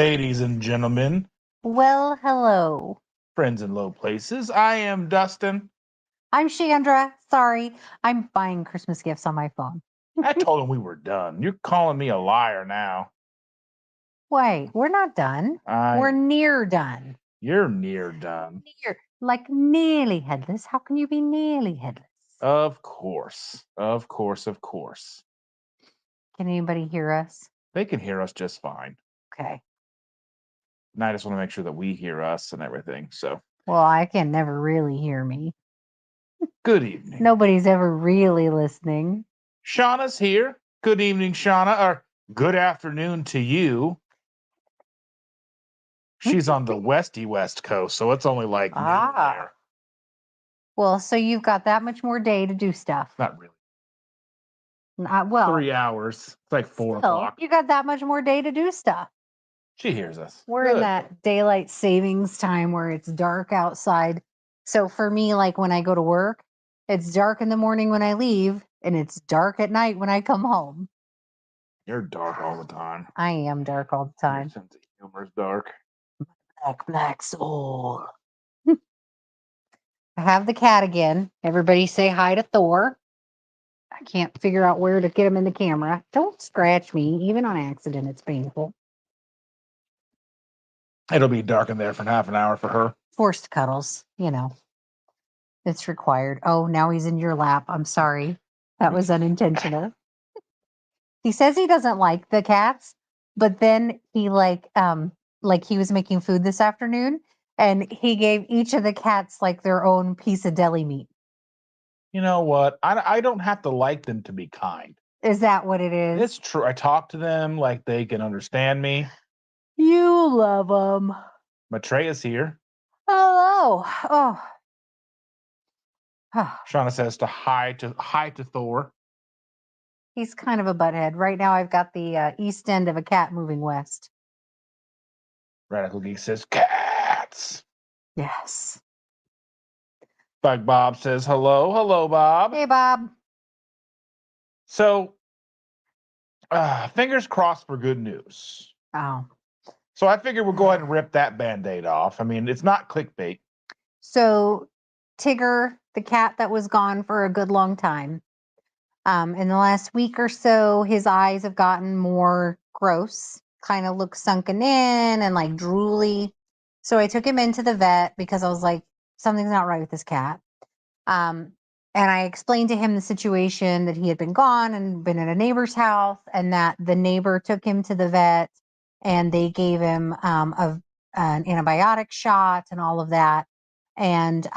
Ladies and gentlemen, Well, hello. friends in low places, I am Dustin. I'm Chandra. Sorry, I'm buying Christmas gifts on my phone. I told him we were done. You're calling me a liar now. Wait, we're not done. We're near done. You're near done. Near, like nearly headless. How can you be nearly headless? Of course. Of course, of course. Can anybody hear us? They can hear us just fine. Okay. And I just want to make sure that we hear us and everything. So, Well, I can never really hear me. good evening. Nobody's ever really listening. Shauna's here. Good evening, Shauna. Or good afternoon to you. She's on the west coast, so it's only like noon there. Well, so you've got that much more day to do stuff. Not really. Well, 3 hours. It's like 4 o'clock. You got that much more day to do stuff. She hears us. We're in that daylight savings time where it's dark outside. So for me, like when I go to work, it's dark in the morning when I leave, and it's dark at night when I come home. You're dark all the time. I am dark all the time. Your sense of humor is dark. Black soul. I have the cat again. Everybody say hi to Thor. I can't figure out where to get him in the camera. Don't scratch me, even on accident. It's painful. It'll be dark in there for half an hour for her. Forced cuddles, it's required. Oh, now he's in your lap. I'm sorry. That was unintentional. He says he doesn't like the cats, but then he like he was making food this afternoon and he gave each of the cats like their own piece of deli meat. You know what? I don't have to like them to be kind. Is that what it is? It's true. I talk to them like they can understand me. You love them. Matreya's here. Hello. Oh. Shauna says hi to Thor. He's kind of a butthead. Right now I've got the east end of a cat moving west. Radical Geek says cats. Yes. Bug Bob says hello. Hello, Bob. Hey, Bob. So, fingers crossed for good news. Oh. So I figured we'll go ahead and rip that Band-Aid off. I mean, it's not clickbait. So Tigger, the cat that was gone for a good long time, in the last week or so, his eyes have gotten more gross, kind of look sunken in and like drooly. So I took him into the vet because I was like, something's not right with this cat. And I explained to him the situation, that he had been gone and been at a neighbor's house, and that the neighbor took him to the vet and they gave him an antibiotic shot and all of that. And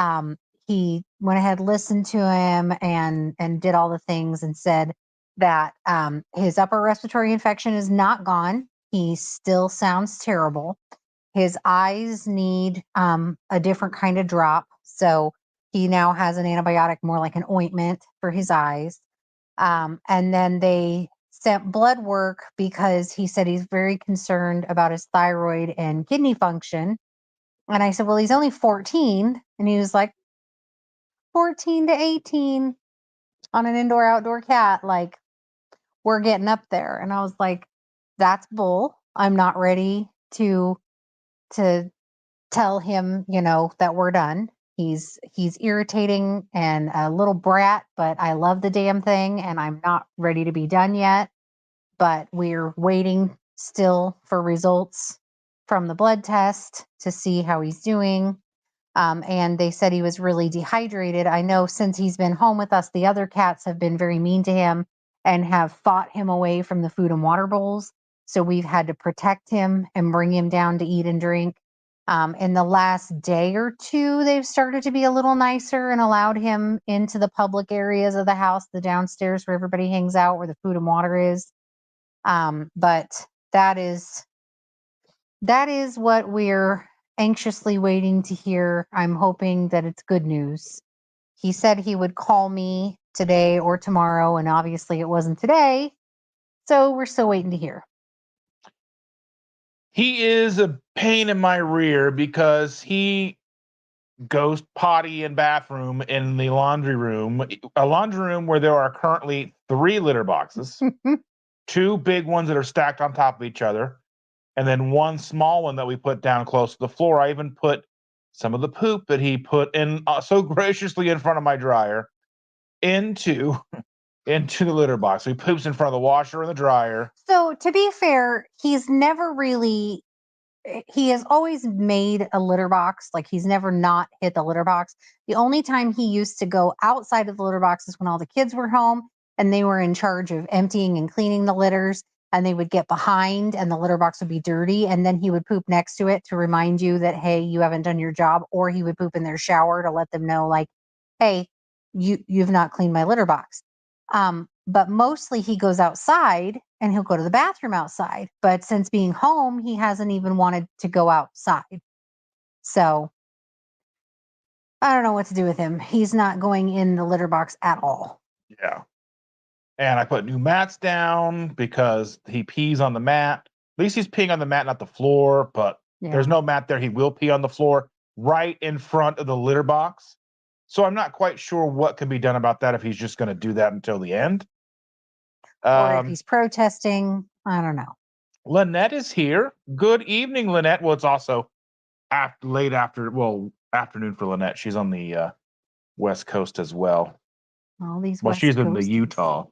he went ahead, listened to him, and did all the things, and said that his upper respiratory infection is not gone. He still sounds terrible. His eyes need a different kind of drop. So he now has an antibiotic, more like an ointment for his eyes. And then they sent blood work because he said he's very concerned about his thyroid and kidney function. And I said, well, he's only 14. And he was like, 14 to 18 on an indoor-outdoor cat. Like, we're getting up there. And I was like, that's bull. I'm not ready to tell him, that we're done. He's irritating and a little brat, but I love the damn thing and I'm not ready to be done yet. But we're waiting still for results from the blood test to see how he's doing. And they said he was really dehydrated. I know since he's been home with us, the other cats have been very mean to him and have fought him away from the food and water bowls. So we've had to protect him and bring him down to eat and drink. In the last day or two, they've started to be a little nicer and allowed him into the public areas of the house, the downstairs where everybody hangs out, where the food and water is. But that is what we're anxiously waiting to hear. I'm hoping that it's good news. He said he would call me today or tomorrow, and obviously it wasn't today. So we're still waiting to hear. He is a pain in my rear because he goes potty and bathroom in the laundry room, a laundry room where there are currently 3 litter boxes, 2 big ones that are stacked on top of each other, and then one small one that we put down close to the floor. I even put some of the poop that he put in so graciously in front of my dryer into the litter box. So he poops in front of the washer and the dryer. So to be fair, he's never really he has always made a litter box. Like he's never not hit the litter box. The only time he used to go outside of the litter box is when all the kids were home and they were in charge of emptying and cleaning the litters, and they would get behind and the litter box would be dirty, and then he would poop next to it to remind you that, hey, you haven't done your job, or he would poop in their shower to let them know, like, hey, you've not cleaned my litter box. But mostly he goes outside and he'll go to the bathroom outside. But since being home, he hasn't even wanted to go outside. So I don't know what to do with him. He's not going in the litter box at all. Yeah. And I put new mats down because he pees on the mat. At least he's peeing on the mat, not the floor, but there's no mat there. He will pee on the floor right in front of the litter box. So I'm not quite sure what can be done about that if he's just going to do that until the end. Or if he's protesting. I don't know. Lynette is here. Good evening, Lynette. Well, it's also afternoon for Lynette. She's on the West Coast as well. All these she's in the Utah,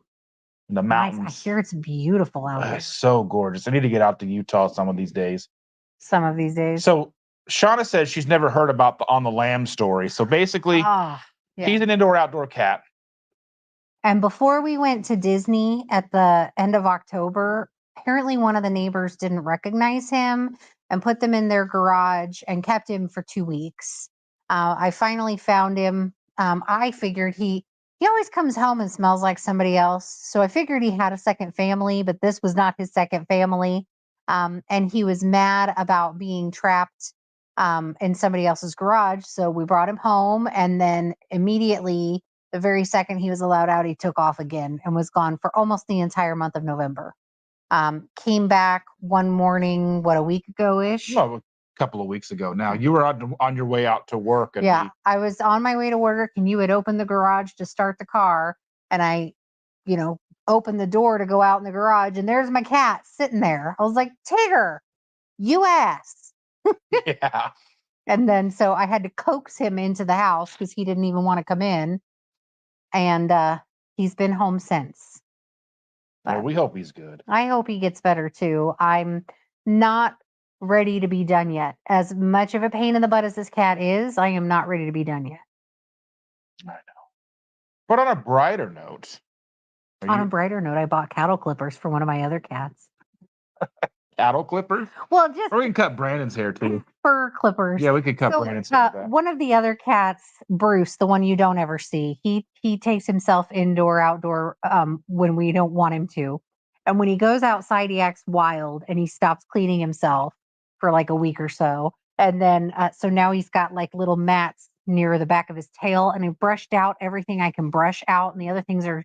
in the mountains. Nice. I hear it's beautiful out there. It's so gorgeous. I need to get out to Utah some of these days. Some of these days. So Shauna says she's never heard about the On the Lamb story. So basically, he's an indoor-outdoor cat. And before we went to Disney at the end of October, apparently one of the neighbors didn't recognize him and put them in their garage and kept him for 2 weeks. I finally found him. I figured he always comes home and smells like somebody else. So I figured he had a second family, but this was not his second family. And he was mad about being trapped in somebody else's garage. So we brought him home, and then immediately, the very second he was allowed out, he took off again and was gone for almost the entire month of November. Came back one morning, a week ago-ish? No, a couple of weeks ago now. You were on your way out to work. And I was on my way to work, and you had opened the garage to start the car, and I, opened the door to go out in the garage, and there's my cat sitting there. I was like, Tigger, you ass. Yeah. And then so I had to coax him into the house because he didn't even want to come in. And he's been home since. Well, we hope he's good. I hope he gets better too. I'm not ready to be done yet. As much of a pain in the butt as this cat is, I am not ready to be done yet. I know. But on a brighter note. A brighter note, I bought cattle clippers for one of my other cats. Cattle clippers? Well, just. Or we can cut Brandon's hair too. Fur clippers. Yeah, we could cut Brandon's hair. One of the other cats, Bruce, the one you don't ever see, he takes himself indoor, outdoor when we don't want him to. And when he goes outside, he acts wild and he stops cleaning himself for like a week or so. And then, so now he's got like little mats near the back of his tail, and I brushed out everything I can brush out, and the other things are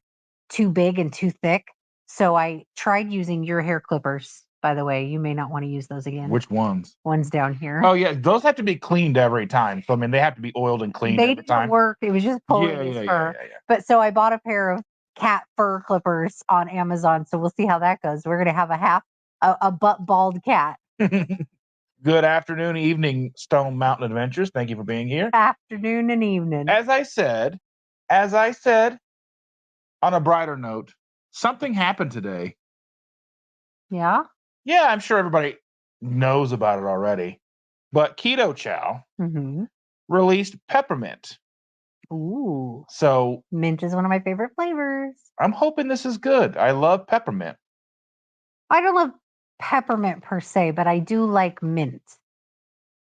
too big and too thick. So I tried using your hair clippers. By the way, you may not want to use those again. Which ones? Ones down here. Oh, yeah. Those have to be cleaned every time. So, I mean, they have to be oiled and cleaned every time. They didn't work. It was just pulling his fur. Yeah. But so I bought a pair of cat fur clippers on Amazon. So we'll see how that goes. We're going to have a butt bald cat. Good afternoon, evening, Stone Mountain Adventures. Thank you for being here. Afternoon and evening. As I said, on a brighter note, something happened today. Yeah? Yeah, I'm sure everybody knows about it already. But Keto Chow released peppermint. Ooh. So mint is one of my favorite flavors. I'm hoping this is good. I love peppermint. I don't love peppermint per se, but I do like mint.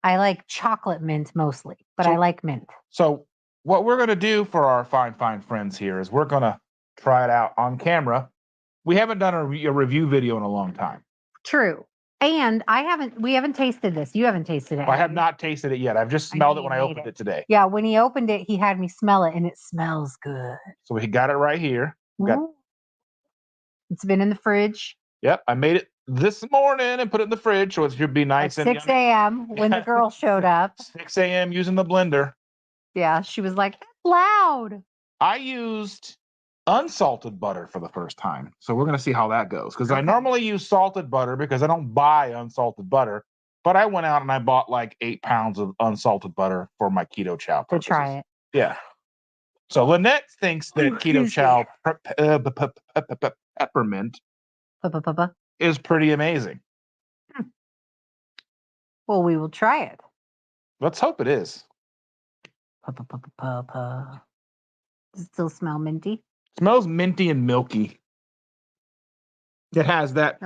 I like chocolate mint mostly, but I like mint. So what we're going to do for our fine friends here is we're going to try it out on camera. We haven't done a review video in a long time. True. And we haven't tasted this. You haven't tasted it. I have not tasted it yet. I've just smelled it when I opened it today. Yeah, when he opened it, he had me smell it, and it smells good. So we got it right here. It's been in the fridge. Yep, I made it this morning and put it in the fridge, so it should be nice at 6 a.m. when the girl showed up. 6 a.m. using the blender. Yeah, she was like, that's loud. I used unsalted butter for the first time. So we're going to see how that goes. Because I Okay. normally use salted butter because I don't buy unsalted butter. But I went out and I bought like 8 pounds of unsalted butter for my keto chow To purposes. try it. Yeah. So Lynette thinks that keto chow peppermint is pretty amazing. Well, we will try it. Let's hope it is. Does it still smell minty? Smells minty and milky. It has that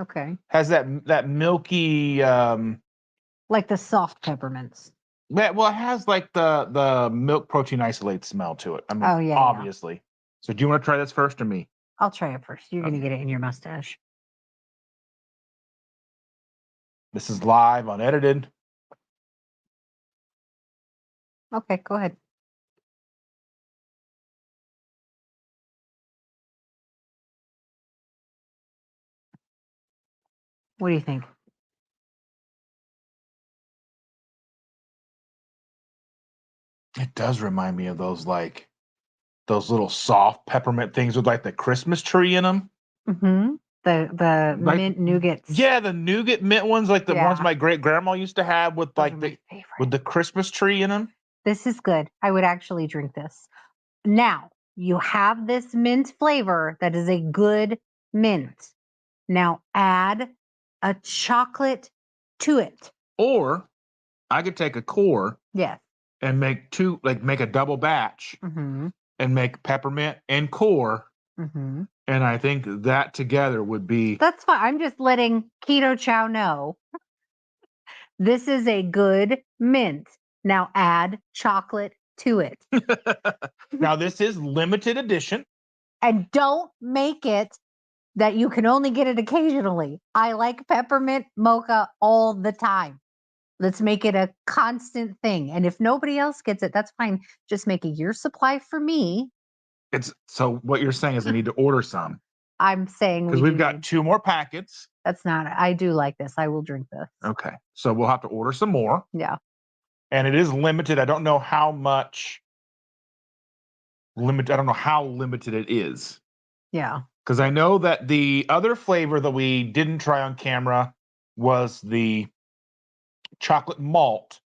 milky like the soft peppermints. well, it has like the milk protein isolate smell to it. I mean, obviously. Yeah. So do you want to try this first or me? I'll try it first. You're gonna get it in your mustache. This is live, unedited. Okay, go ahead. What do you think? It does remind me of those little soft peppermint things with like the Christmas tree in them. Mm-hmm. The like, mint nougats. Yeah, the nougat mint ones, like the ones my great grandma used to have with Those like with the Christmas tree in them. This is good. I would actually drink this. Now you have this mint flavor that is a good mint. Now add a chocolate to it. Or I could take a core. Yes. And make a double batch and make peppermint and core. And I think that together would be. That's fine. I'm just letting Keto Chow know. This is a good mint. Now add chocolate to it. Now this is limited edition. And don't make it that you can only get it occasionally. I like peppermint mocha all the time. Let's make it a constant thing. And if nobody else gets it, that's fine. Just make a year supply for me. So what you're saying is I need to order some. I'm saying because we've got 2 more packets. That's not it. I do like this. I will drink this. Okay. So we'll have to order some more. Yeah. And it is limited. I don't know how much I don't know how limited it is. Yeah. Because I know that the other flavor that we didn't try on camera was the chocolate malt.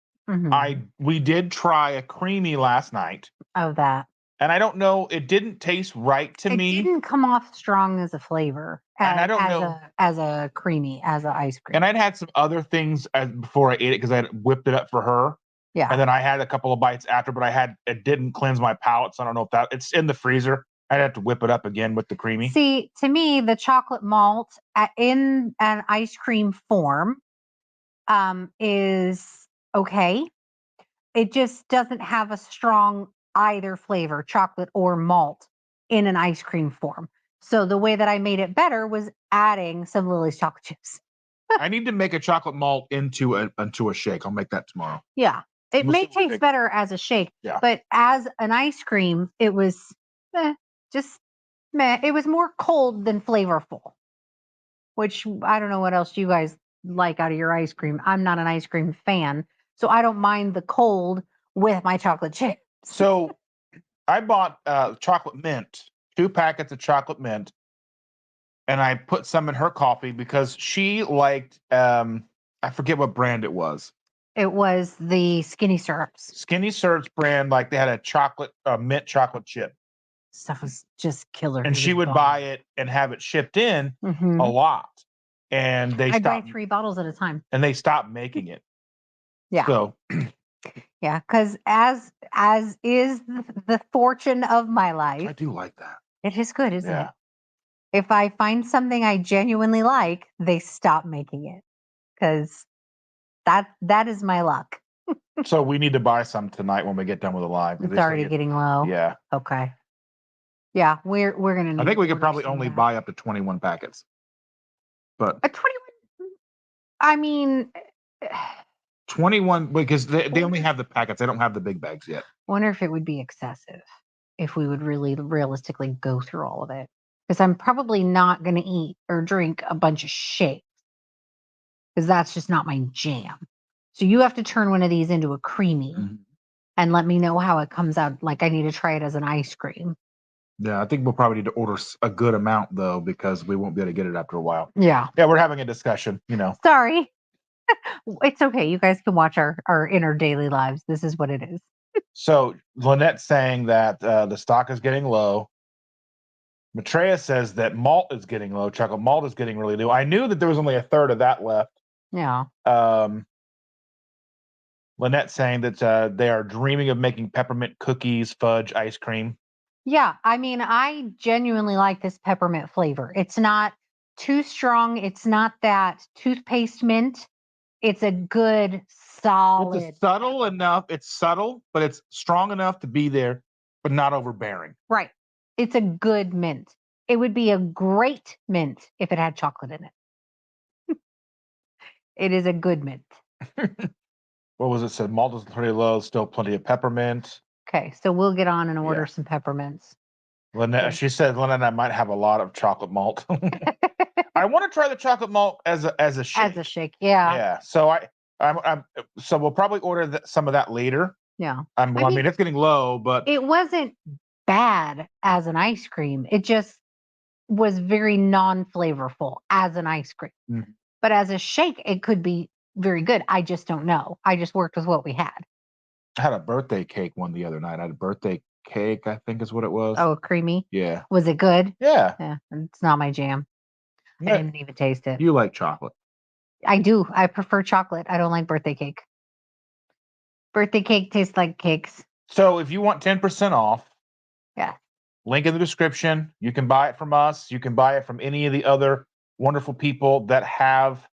We did try a creamy last night. Of that. And I don't know, it didn't taste right to me. It didn't come off strong as a flavor. And I don't know. As a creamy, as an ice cream. And I'd had some other things before I ate it because I had whipped it up for her. Yeah. And then I had a couple of bites after, but it didn't cleanse my palate. So I don't know if it's in the freezer. I'd have to whip it up again with the creamy. See, to me, the chocolate malt in an ice cream form is okay. It just doesn't have a strong either flavor, chocolate or malt, in an ice cream form. So the way that I made it better was adding some Lily's chocolate chips. I need to make a chocolate malt into a shake. I'll make that tomorrow. Yeah. It may taste better as a shake, but as an ice cream, it was just meh. It was more cold than flavorful, which I don't know what else you guys like out of your ice cream. I'm not an ice cream fan, so I don't mind the cold with my chocolate chips. So I bought chocolate mint, 2 packets of chocolate mint, and I put some in her coffee because she liked, I forget what brand it was. It was the Skinny Syrups. Skinny Syrups brand, like they had a mint chocolate chip. Stuff was just killer. And she would buy it and have it shipped in a lot. And I'd buy 3 bottles at a time. And they stopped making it. Yeah. So yeah, because as is the fortune of my life. I do like that. It is good, isn't it? If I find something I genuinely like, they stop making it. Because that is my luck. So we need to buy some tonight when we get done with the live. It's already getting low. Yeah. Okay. Yeah, we're gonna need. I think we could probably only buy up to 21 packets. But a 21. I mean, 21 because they only have the packets. They don't have the big bags yet. I wonder if it would be excessive if we would really realistically go through all of it. Because I'm probably not going to eat or drink a bunch of shakes. Because that's just not my jam. So you have to turn one of these into a creamy and let me know how it comes out. Like I need to try it as an ice cream. Yeah, I think we'll probably need to order a good amount though, because we won't be able to get it after a while. Yeah. Yeah, we're having a discussion, Sorry. It's okay. You guys can watch our inner daily lives. This is what it is. So Lynette's saying that the stock is getting low. Maitreya says that malt is getting low. Chocolate malt is getting really low. I knew that there was only a third of that left. Yeah. Lynette saying that they are dreaming of making peppermint cookies, fudge, ice cream. Yeah. I mean, I genuinely like this peppermint flavor. It's not too strong. It's not that toothpaste mint. It's a good, solid. It's subtle enough. It's subtle, but it's strong enough to be there, but not overbearing. Right. It's a good mint. It would be a great mint if it had chocolate in it. It is a good mint. What was it said? Malt is pretty low, still plenty of peppermint. Okay, so we'll get on and order some peppermints. Lynette, she said Lynette and I might have a lot of chocolate malt. I want to try the chocolate malt as a shake. As a shake, yeah. Yeah. So so we'll probably order some of that later. Yeah. I mean, it's getting low, but it wasn't bad as an ice cream. It just was very non-flavorful as an ice cream. Mm. But as a shake, it could be very good. I just don't know. I just worked with what we had. I had a birthday cake one the other night. I had a birthday cake, I think is what it was. Oh, creamy? Yeah. Was it good? Yeah. Yeah. It's not my jam. I didn't even taste it. You like chocolate. I do. I prefer chocolate. I don't like birthday cake. Birthday cake tastes like cakes. So if you want 10% off, yeah, link in the description. You can buy it from us. You can buy it from any of the other wonderful people that have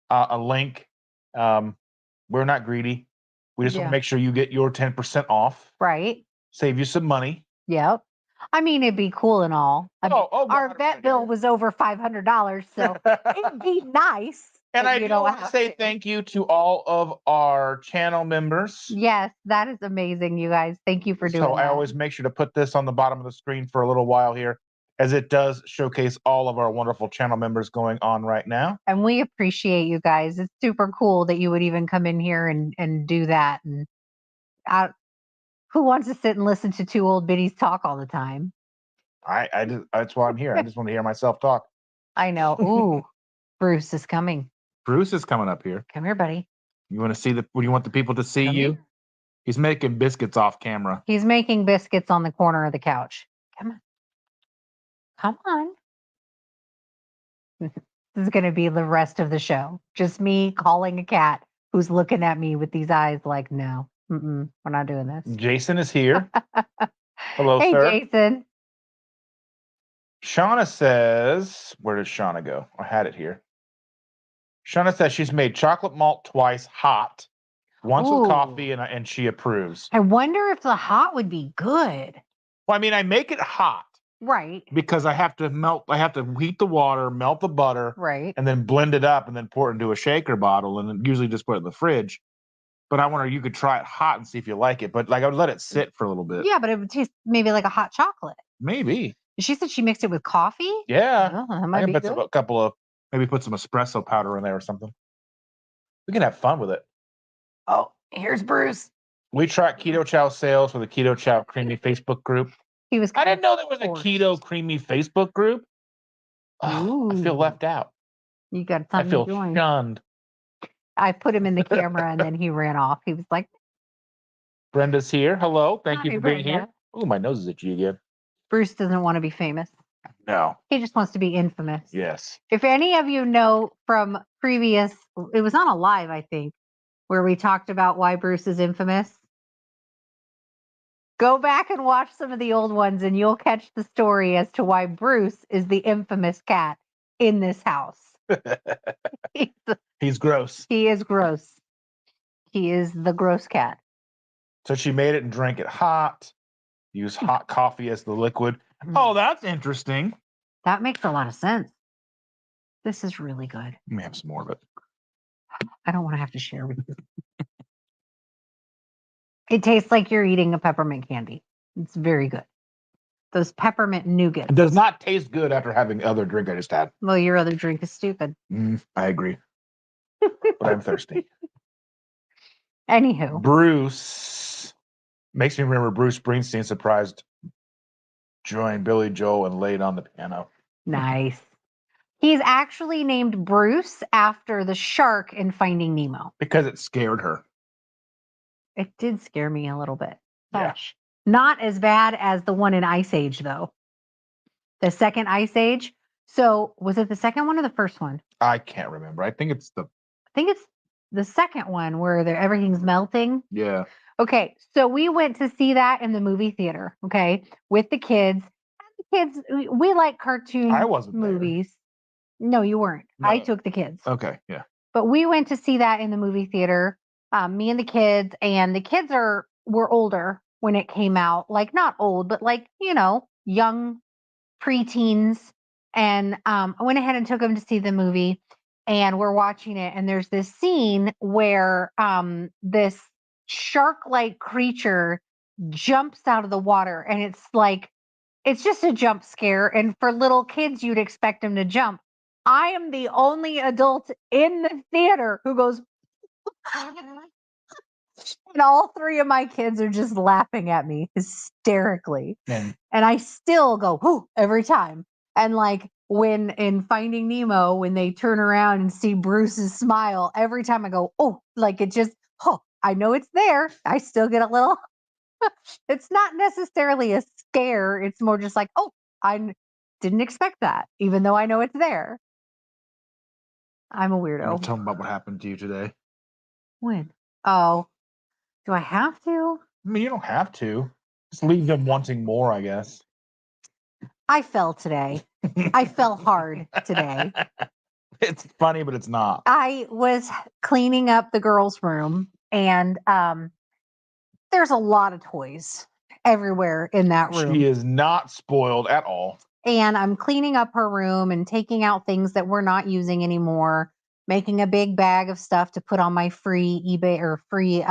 a link. We're not greedy. We just want to make sure you get your 10% off. Right. Save you some money. Yep. I mean, it'd be cool and all. Our vet bill was over $500, so it'd be nice. And I do want to say thank you to all of our channel members. Yes, that is amazing, you guys. Thank you for doing that. So I always make sure to put this on the bottom of the screen for a little while here, as it does showcase all of our wonderful channel members going on right now. And we appreciate you guys. It's super cool that you would even come in here and do that. And who wants to sit and listen to two old biddies talk all the time? That's why I'm here. I just want to hear myself talk. I know. Ooh, Bruce is coming. Bruce is coming up here. Come here, buddy. You want to see you want the people to see you? Here. He's making biscuits off camera. He's making biscuits on the corner of the couch. Come on. Come on. This is going to be the rest of the show. Just me calling a cat who's looking at me with these eyes like, no, we're not doing this. Jason is here. Hello, hey, sir. Hey, Jason. Shauna says, where did Shauna go? I had it here. Shauna says she's made chocolate malt twice hot, once with coffee, and she approves. I wonder if the hot would be good. Well, I mean, I make it hot. Right. Because I have to heat the water, melt the butter, right, and then blend it up and then pour it into a shaker bottle and then usually just put it in the fridge. But I wonder, you could try it hot and see if you like it. But I would let it sit for a little bit. Yeah, but it would taste maybe like a hot chocolate. Maybe. She said she mixed it with coffee? Yeah. Oh, that might be good. Maybe put some espresso powder in there or something. We can have fun with it. Oh, here's Bruce. We track Keto Chow sales for the Keto Chow Creamy Facebook group. I didn't know there was a Keto Creamy Facebook group. Oh, I feel left out. You got something to join. I feel shunned. I put him in the camera and then he ran off. He was like, Brenda's here. Hello. Thank you for being here. Oh, my nose is itchy again. Bruce doesn't want to be famous. No. He just wants to be infamous. Yes. If any of you know from previous, it was on a live, I think, where we talked about why Bruce is infamous. Go back and watch some of the old ones and you'll catch the story as to why Bruce is the infamous cat in this house. He's gross. He is gross. He is the gross cat. So she made it and drank it hot. Use hot coffee as the liquid. Oh, that's interesting. That makes a lot of sense. This is really good. Let me have some more of it. I don't want to have to share with you. It tastes like you're eating a peppermint candy. It's very good. Those peppermint nougats. It does not taste good after having the other drink I just had. Well, your other drink is stupid. I agree. But I'm thirsty. Anywho. Bruce makes me remember Bruce Springsteen surprised joined Billy Joel and laid on the piano. Nice. He's actually named Bruce after the shark in Finding Nemo. Because it scared her. It did scare me a little bit. Yeah. Not as bad as the one in Ice Age, though. The second Ice Age. So was it the second one or the first one? I can't remember. I think it's the second one where everything's melting. Yeah. Okay, so we went to see that in the movie theater, okay, with the kids. We like cartoon I wasn't movies. No, you weren't. No. I took the kids. Okay, yeah. But we went to see that in the movie theater, me and the kids were older when it came out. Like, not old, but like, young preteens. And I went ahead and took them to see the movie, and we're watching it. And there's this scene where this shark-like creature jumps out of the water, and it's just a jump scare. And for little kids, you'd expect them to jump. I am the only adult in the theater who goes, and all three of my kids are just laughing at me hysterically. And I still go, whoo, every time. And like when in Finding Nemo, when they turn around and see Bruce's smile, every time I go, oh, like it just, I know it's there. I still get a little, it's not necessarily a scare. It's more just like, oh, I didn't expect that, even though I know it's there. I'm a weirdo. Tell them about what happened to you today. When? Oh, do I have to? I mean, you don't have to. Just leave them wanting more, I guess. I fell today. I fell hard today. It's funny, but it's not. I was cleaning up the girls' room, and there's a lot of toys everywhere in that room. She is not spoiled at all. And I'm cleaning up her room and taking out things that we're not using anymore, making a big bag of stuff to put on my free eBay or free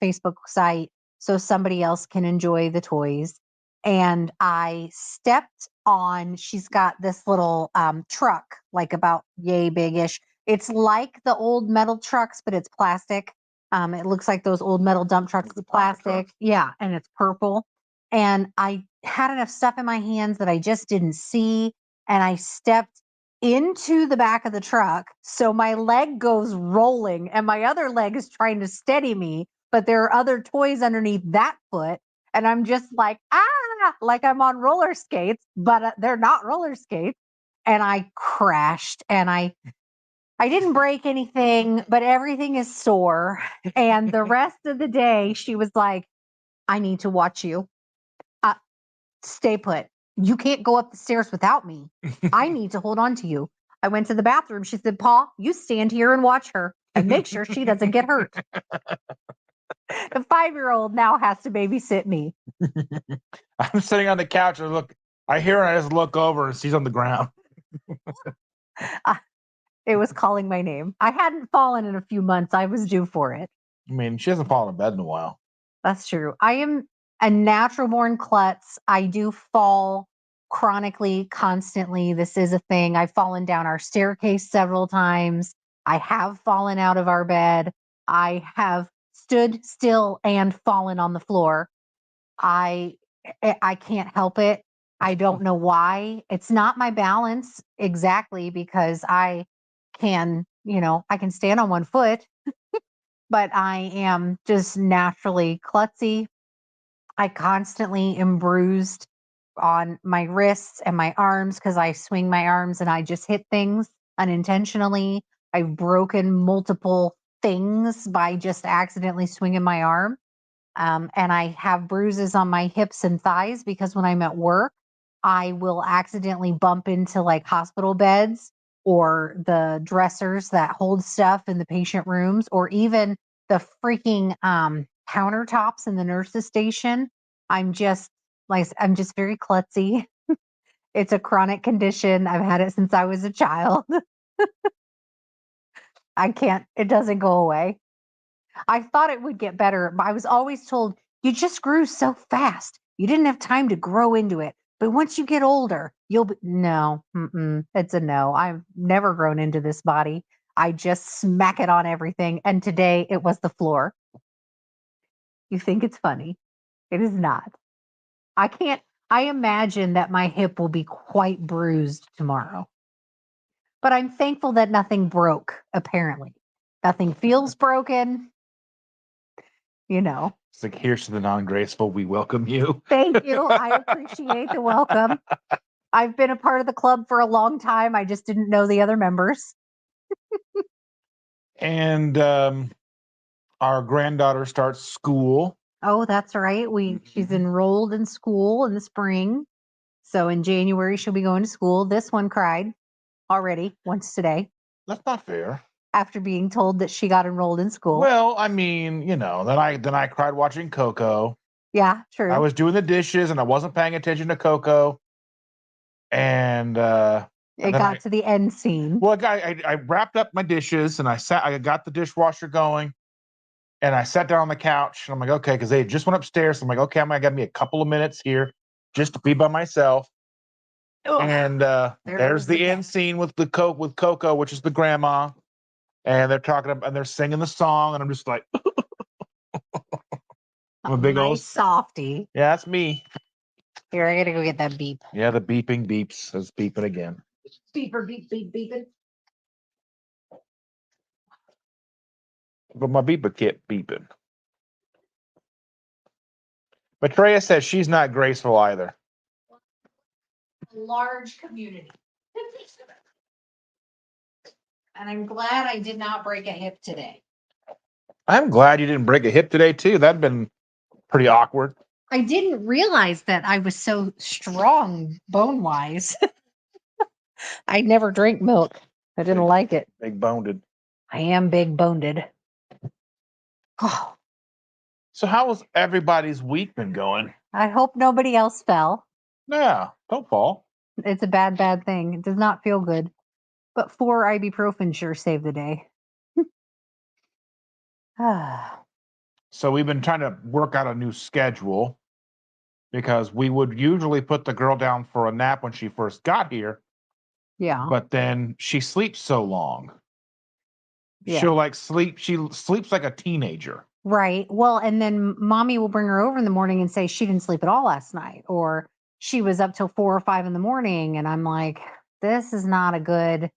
Facebook site so somebody else can enjoy the toys. And I stepped on, she's got this little truck, like about yay big-ish. It's like the old metal trucks, but it's plastic. It looks like those old metal dump trucks, the plastic. Yeah, and it's purple. And I had enough stuff in my hands that I just didn't see. And I stepped into the back of the truck. So my leg goes rolling and my other leg is trying to steady me, but there are other toys underneath that foot. And I'm just like, like I'm on roller skates, but they're not roller skates. And I crashed, and I didn't break anything, but everything is sore. And the rest of the day, she was like, I need to watch you. Stay put. You can't go up the stairs without me. I need to hold on to you. I went to the bathroom. She said, Paul, you stand here and watch her and make sure she doesn't get hurt. The 5-year-old now has to babysit me. I'm sitting on the couch and I hear her and I just look over and she's on the ground. It was calling my name. I hadn't fallen in a few months. I was due for it. I mean, she hasn't fallen in bed in a while. That's true. I am a natural born klutz. I do fall chronically, constantly. This is a thing. I've fallen down our staircase several times. I have fallen out of our bed. I have stood still and fallen on the floor. I can't help it. I don't know why. It's not my balance exactly, because I can stand on one foot, but I am just naturally klutzy. I constantly am bruised on my wrists and my arms because I swing my arms and I just hit things unintentionally. I've broken multiple things by just accidentally swinging my arm. And I have bruises on my hips and thighs because when I'm at work, I will accidentally bump into like hospital beds or the dressers that hold stuff in the patient rooms, or even the freaking countertops in the nurses station. I'm just very klutzy. It's a chronic condition. I've had it since I was a child. It doesn't go away. I thought it would get better, but I was always told, you just grew so fast. You didn't have time to grow into it. But once you get older, no, it's a no. I've never grown into this body. I just smack it on everything. And today it was the floor. You think it's funny. It is not. I I imagine that my hip will be quite bruised tomorrow. But I'm thankful that nothing broke, apparently. Nothing feels broken. It's like, here's to the non-graceful. We welcome you. Thank you. I appreciate the welcome. I've been a part of the club for a long time. I just didn't know the other members. And our granddaughter starts school. Oh, that's right. She's enrolled in school in the spring. So in January, she'll be going to school. This one cried already once today. That's not fair. After being told that she got enrolled in school. Well, I mean, then I cried watching Coco. Yeah, true. I was doing the dishes and I wasn't paying attention to Coco. And it got to the end scene. Well, I wrapped up my dishes and I got the dishwasher going. And I sat down on the couch and I'm like, okay, because they just went upstairs. So I'm like, okay, I'm gonna give me a couple of minutes here just to be by myself. Ugh. And there's the end scene with Coco, which is the grandma, and they're talking about, and they're singing the song, and I'm just like, I'm a big old softy. Yeah, that's me. Here, I gotta go get that beep. Yeah, the beeping beeps. It's beeping again. Beeper, beep, beep, beeping. But my beeper kept beeping. Maitreya says she's not graceful either. Large community. And I'm glad I did not break a hip today. I'm glad you didn't break a hip today, too. That'd been pretty awkward. I didn't realize that I was so strong bone-wise. I never drank milk. I didn't like it. Big boned. I am big boned. Oh. So how has everybody's week been going? I hope nobody else fell. Yeah, don't fall. It's a bad, bad thing. It does not feel good. But 4 ibuprofen sure saved the day. So we've been trying to work out a new schedule because we would usually put the girl down for a nap when she first got here. Yeah. But then she sleeps so long. Yeah. She'll sleep. She sleeps like a teenager. Right. Well, and then mommy will bring her over in the morning and say she didn't sleep at all last night, or she was up till 4 or 5 in the morning. And I'm like, this is not a good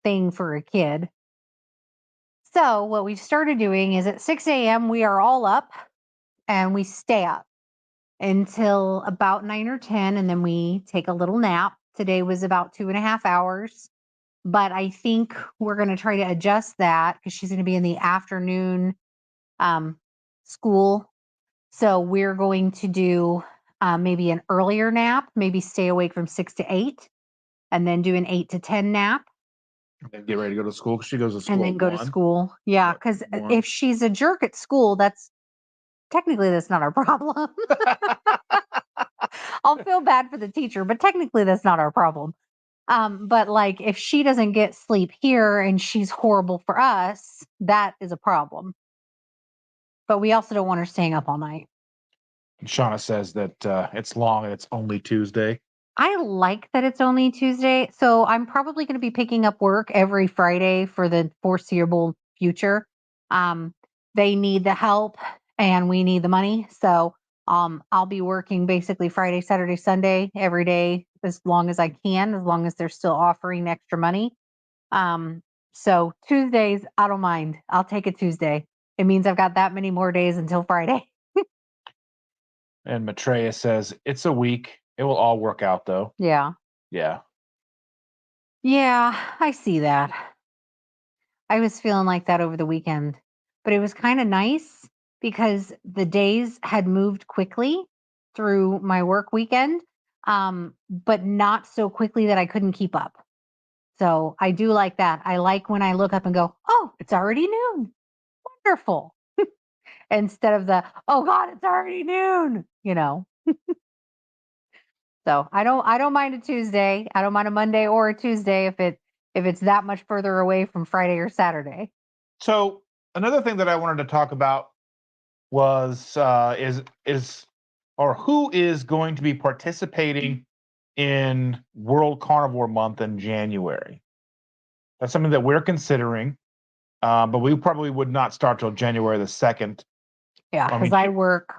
thing for a kid. So what we've started doing is at 6 a.m. we are all up and we stay up until about 9 or 10, and then we take a little nap. Today was about 2.5 hours, but I think we're going to try to adjust that because she's going to be in the afternoon school. So we're going to do maybe an earlier nap, maybe stay awake from 6 to 8, and then do an 8 to 10 nap. And get ready to go to school because she goes to school. And then go to school. Yeah, because if she's a jerk at school, that's not our problem. I'll feel bad for the teacher, but technically that's not our problem. But if she doesn't get sleep here and she's horrible for us, that is a problem. But we also don't want her staying up all night. Shauna says that it's long and it's only Tuesday. I like that it's only Tuesday. So I'm probably going to be picking up work every Friday for the foreseeable future. They need the help and we need the money. So I'll be working basically Friday, Saturday, Sunday, every day as long as I can, as long as they're still offering extra money. So Tuesdays, I don't mind. I'll take a Tuesday. It means I've got that many more days until Friday. And Maitreya says it's a week. It will all work out, though. Yeah. Yeah. Yeah, I see that. I was feeling like that over the weekend, but it was kind of nice because the days had moved quickly through my work weekend, but not so quickly that I couldn't keep up. So I do like that. I like when I look up and go, oh, it's already noon. Wonderful. Instead of oh God, it's already noon, So I don't mind a Tuesday. I don't mind a Monday or a Tuesday if it's that much further away from Friday or Saturday. So another thing that I wanted to talk about was who is going to be participating in World Carnivore Month in January. That's something that we're considering, but we probably would not start till January the 2nd. Yeah, because I work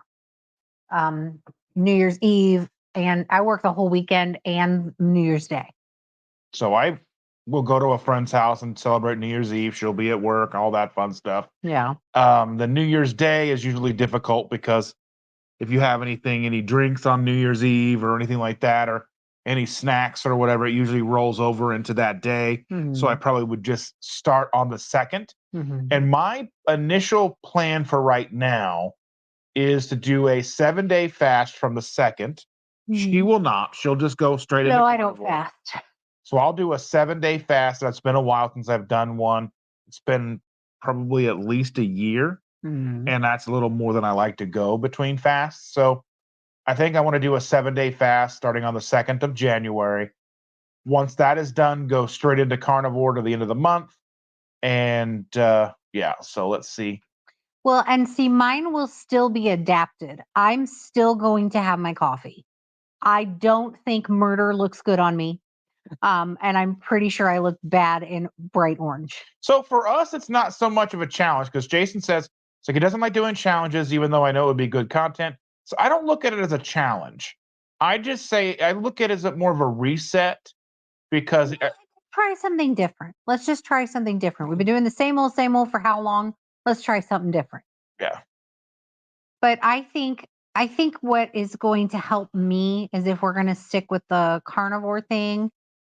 New Year's Eve, and I work the whole weekend and New Year's Day. So I will go to a friend's house and celebrate New Year's Eve. She'll be at work, all that fun stuff. Yeah. The New Year's Day is usually difficult because if you have any drinks on New Year's Eve or anything like that, or any snacks or whatever, it usually rolls over into that day. So I probably would just start on the 2nd. And my initial plan for right now is to do a 7-day fast from the 2nd. She will not. She'll just go straight into I don't carnivore. fast. So I'll do a 7-day fast. That's been a while since I've done one. It's been probably at least a year. And that's a little more than I like to go between fasts. So I think I want to do a 7-day fast starting on the 2nd of January. Once that is done, go straight into carnivore to the end of the month. And yeah, so let's see. Well, and see, mine will still be adapted. I'm still going to have my coffee. I don't think murder looks good on me. And I'm pretty sure I look bad in bright orange. So for us, it's not so much of a challenge because Jason says it's like he doesn't like doing challenges, even though I know it would be good content. So I don't look at it as a challenge. I just say I look at it as more of a reset because try something different. Let's just try something different. We've been doing the same old for how long? Let's try something different. Yeah. But I think what is going to help me is if we're going to stick with the carnivore thing.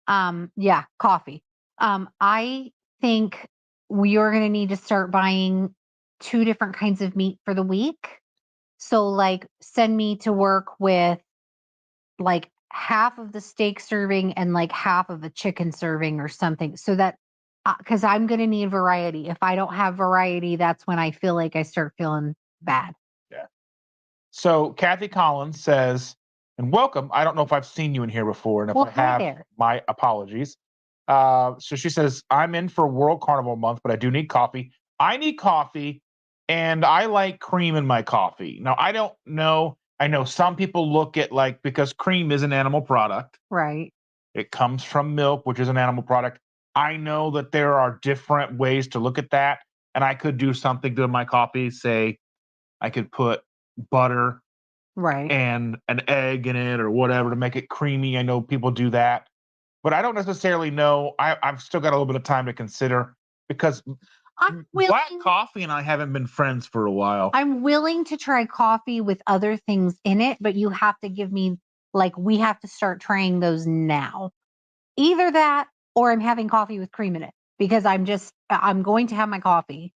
Yeah, coffee. I think we are going to need to start buying 2 different kinds of meat for the week. So like send me to work with like half of the steak serving and like half of a chicken serving or something, so that because I'm going to need variety. If I don't have variety, that's when I feel like I start feeling bad. Yeah. So Kathy Collins says, and welcome. I don't know if I've seen you in here before, and if I have, my apologies. So she says, I'm in for World Carnival Month, but I do need coffee. I need coffee, and I like cream in my coffee. Now, I don't know. I know some people look at because cream is an animal product. Right. It comes from milk, which is an animal product. I know that there are different ways to look at that, and I could do something to my coffee. Say, I could put butter and an egg in it or whatever to make it creamy. I know people do that, but I don't necessarily know. I've still got a little bit of time to consider because black coffee and I haven't been friends for a while. I'm willing to try coffee with other things in it, but you have to give me we have to start trying those now. Either that or I'm having coffee with cream in it, because I'm going to have my coffee.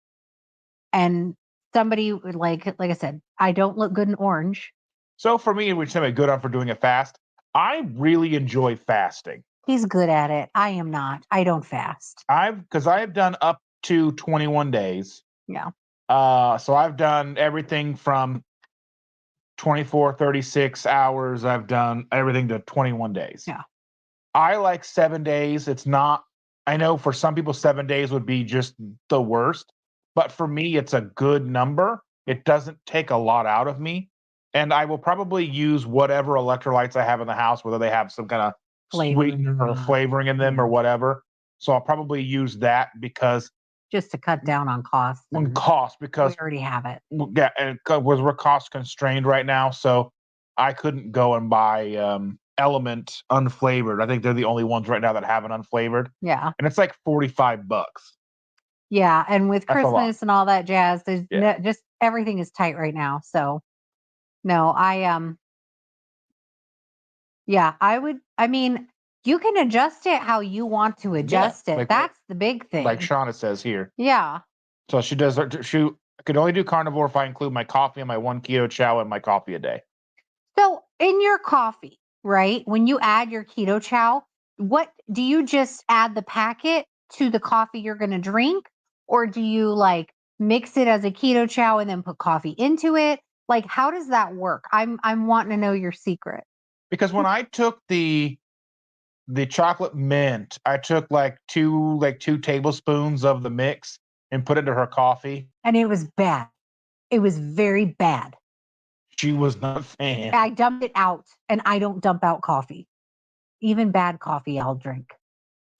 And somebody like I said, I don't look good in orange. So for me, which I'm good on for doing a fast, I really enjoy fasting. He's good at it. I am not. I don't fast. Because I've done up to 21 days. Yeah. So I've done everything from 24, 36 hours. I've done everything to 21 days. Yeah. I like 7 days. It's not, I know for some people, 7 days would be just the worst, but for me, it's a good number. It doesn't take a lot out of me. And I will probably use whatever electrolytes I have in the house, whether they have some kind of sweetener or flavoring in them or whatever. So I'll probably use that because just to cut down on costs. Because we already have it. Yeah, and we're cost constrained right now, so I couldn't go and buy Element unflavored. I think they're the only ones right now that have an unflavored. Yeah, and it's like $45. Yeah, and with Christmas and all that jazz, there's just everything is tight right now. So no, yeah, I would. I mean, you can adjust it how you want to adjust it. That's the big thing. Like Shauna says here. Yeah. So she does. She could only do carnivore if I include my coffee and my 1 keto chow and my coffee a day. So in your coffee, right? When you add your keto chow, what do you just add the packet to the coffee you're going to drink, or do you mix it as a keto chow and then put coffee into it? How does that work? I'm wanting to know your secret. Because when I took the chocolate mint, I took two tablespoons of the mix and put it into her coffee. And it was bad. It was very bad. She was not a fan. I dumped it out, and I don't dump out coffee. Even bad coffee, I'll drink.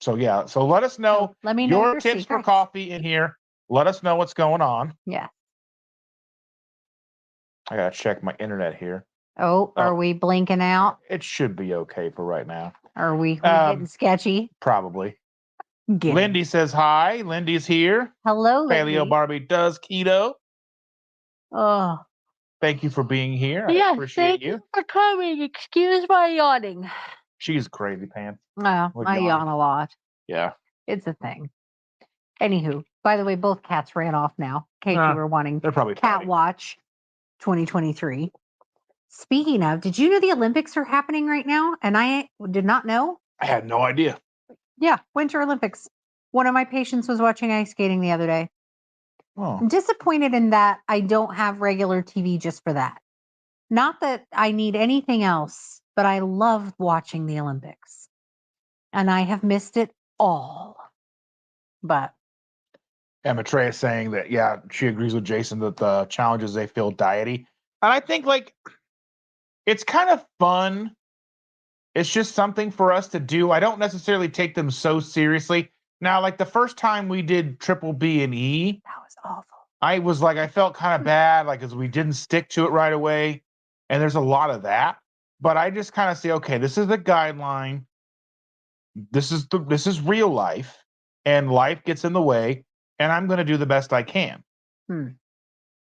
So yeah. So let us know. Let me know your tips for coffee in here. Let us know what's going on. Yeah. I gotta check my internet here. Oh, are we blinking out? It should be okay for right now. Are we getting sketchy? Probably. Lindy says hi. Lindy's here. Hello, Lindy. Paleo Barbie does keto. Oh. Thank you for being here. I appreciate you. Thank you for coming. Excuse my yawning. She's crazy pants. Oh, I yawn a lot. Yeah. It's a thing. Anywho, by the way, both cats ran off now. In case you were wanting they're probably Cat Watch 2023. Speaking of, did you know the Olympics are happening right now? And I did not know. I had no idea. Yeah, Winter Olympics. One of my patients was watching ice skating the other day. Oh. I'm disappointed in that I don't have regular TV just for that. Not that I need anything else, but I love watching the Olympics. And I have missed it all. But And Maitreya is saying that, yeah, she agrees with Jason that the challenges, they feel diety. And I think, like, it's kind of fun. It's just something for us to do. I don't necessarily take them so seriously. Now, like the first time we did triple B and E, that was awful. I was like, I felt kind of bad, like, because we didn't stick to it right away. And there's a lot of that. But I just kind of say, okay, this is the guideline. This is real life, and life gets in the way, and I'm going to do the best I can.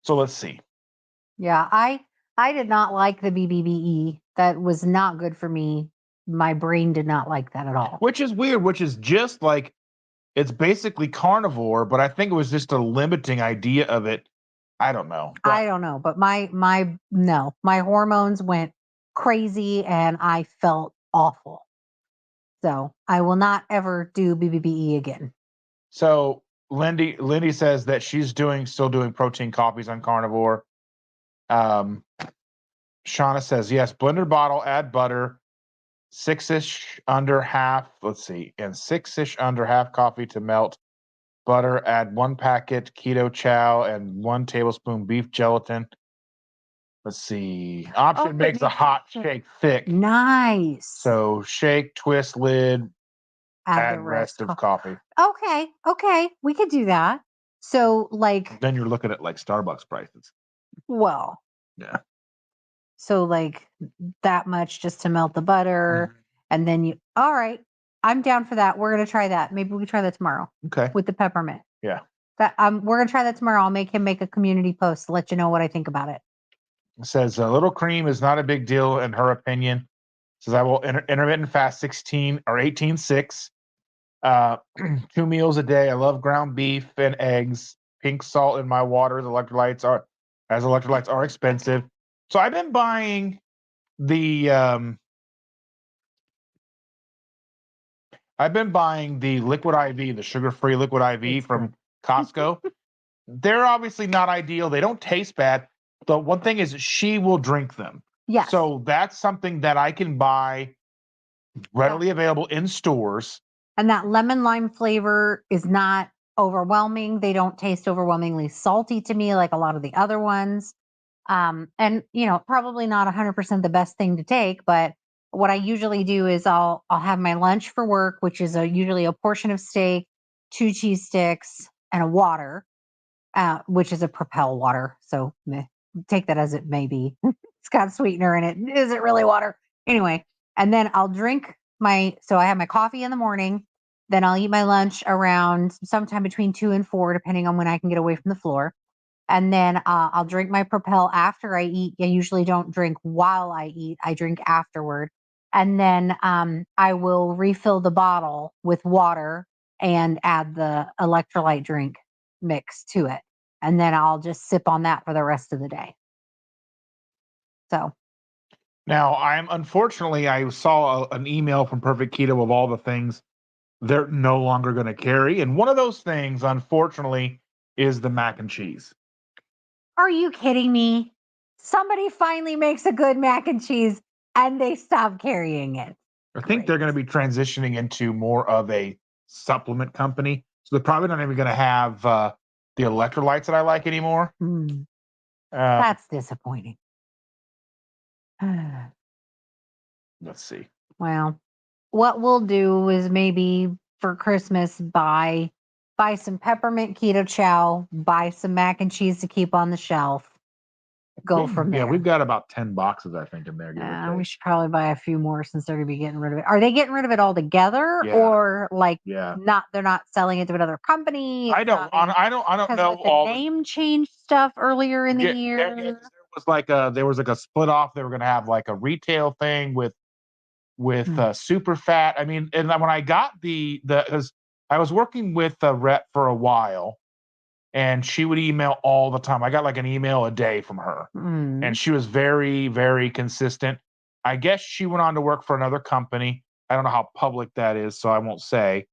So let's see. Yeah, I did not like the BBBE. That was not good for me. My brain did not like that at all. Which is weird, which is just like, it's basically carnivore, but I think it was just a limiting idea of it. I don't know. I don't know, but my hormones went crazy and I felt awful. So I will not ever do BBBE again. So Lindy says that she's still doing protein coffees on carnivore. Shauna says, yes, blended bottle, add butter, 6-ish under half. Let's see, and 6-ish under half coffee to melt. Butter, add 1 packet keto chow and 1 tablespoon beef gelatin. Let's see. Option makes a hot shake thick. Nice. So shake, twist lid, add the rest of coffee. Okay. We could do that. So like then you're looking at like Starbucks prices. Well. Yeah. So like that much just to melt the butter and then all right. I'm down for that. We're gonna try that. Maybe we can try that tomorrow. Okay. With the peppermint. Yeah. We're gonna try that tomorrow. I'll make him make a community post to let you know what I think about it. It says a little cream is not a big deal in her opinion. It says I will intermittent fast 16 or 18-6. 2 meals a day. I love ground beef and eggs. Pink salt in my water. Electrolytes are expensive. So I've been buying the liquid IV, the sugar-free liquid IV from Costco. They're obviously not ideal. They don't taste bad. The one thing is she will drink them. Yeah. So that's something that I can buy readily available in stores. And that lemon lime flavor is not overwhelming. They don't taste overwhelmingly salty to me like a lot of the other ones. And probably not 100% the best thing to take, but what I usually do is I'll have my lunch for work, which is usually a portion of steak, 2 cheese sticks, and a water, which is a Propel water. So take that as it may be. It's got sweetener in it. Is it really water? Anyway, and then I'll drink so I have my coffee in the morning. Then I'll eat my lunch around sometime between 2 and 4, depending on when I can get away from the floor. And then I'll drink my Propel after I eat. I usually don't drink while I eat. I drink afterward. And then I will refill the bottle with water and add the electrolyte drink mix to it. And then I'll just sip on that for the rest of the day. So. Now, unfortunately, I saw an email from Perfect Keto of all the things they're no longer going to carry. And one of those things, unfortunately, is the mac and cheese. Are you kidding me? Somebody finally makes a good mac and cheese and they stop carrying it. I think they're going to be transitioning into more of a supplement company. So they're probably not even going to have the electrolytes that I like anymore. That's disappointing. Let's see. Well, what we'll do is maybe for Christmas buy some Peppermint Keto Chow, buy some mac and cheese to keep on the shelf, go from there. Yeah, we've got about 10 boxes, I think, in there. We should probably buy a few more since they're going to be getting rid of it. Are they getting rid of it altogether, or like not? They're not selling it to another company. I don't know. All the name change stuff earlier in the year. There was like a split off. They were going to have like a retail thing with super fat. I mean, and when I got because I was working with a rep for a while, and she would email all the time. I got like an email a day from her, and she was very, very consistent. I guess she went on to work for another company. I don't know how public that is, so I won't say.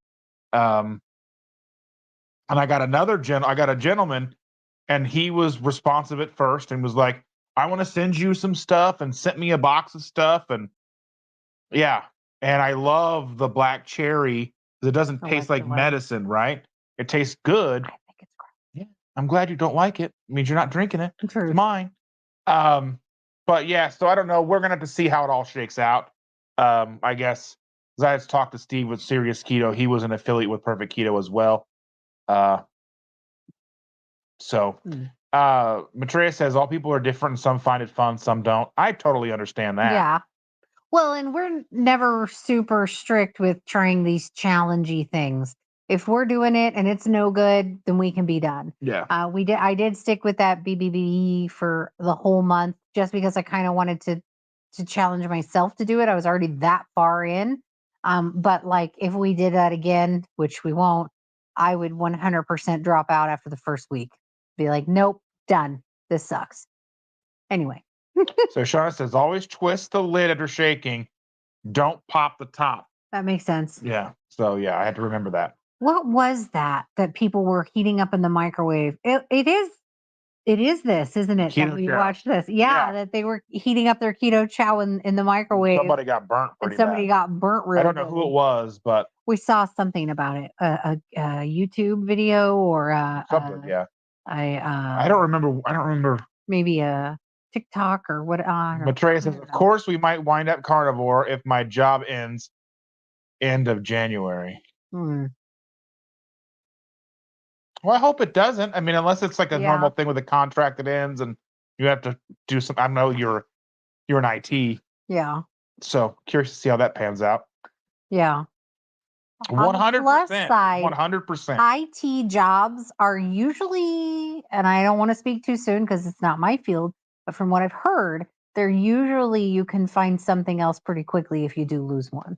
And I got a gentleman, and he was responsive at first and was like, I want to send you some stuff, and sent me a box of stuff. And yeah. And I love the black cherry because it doesn't taste like medicine, right? It tastes good. I think it's great. Yeah. I'm glad you don't like it. It means you're not drinking it. It's mine. But yeah, so I don't know. We're gonna have to see how it all shakes out. I guess because I had talked to Steve with Serious Keto. He was an affiliate with Perfect Keto as well. Maitreya says all people are different and some find it fun, some don't. I totally understand that. Yeah. Well, and we're never super strict with trying these challengey things. If we're doing it and it's no good, then we can be done. Yeah. I did stick with that BBB for the whole month just because I kind of wanted to challenge myself to do it. I was already that far in. But like if we did that again, which we won't, I would 100% drop out after the first week. Be like, nope, done. This sucks. Anyway. So Shauna says, always twist the lid after shaking. Don't pop the top. That makes sense. Yeah. So yeah, I had to remember that. What was that people were heating up in the microwave? It is this, isn't it? That we watched this. Yeah, that they were heating up their keto chow in the microwave. Somebody got burnt pretty bad. Got burnt really I don't know who it was, but we saw something about it. A YouTube video or something, yeah. I don't remember. Maybe a TikTok or what? Maitreya says, of course, we might wind up carnivore if my job ends end of January. Well, I hope it doesn't. I mean, unless it's like a normal thing with a contract that ends and you have to do some. I know you're in IT. Yeah. So curious to see how that pans out. Yeah. 100%. 100%. IT jobs are usually, and I don't want to speak too soon because it's not my field, but from what I've heard, they're usually you can find something else pretty quickly if you do lose one.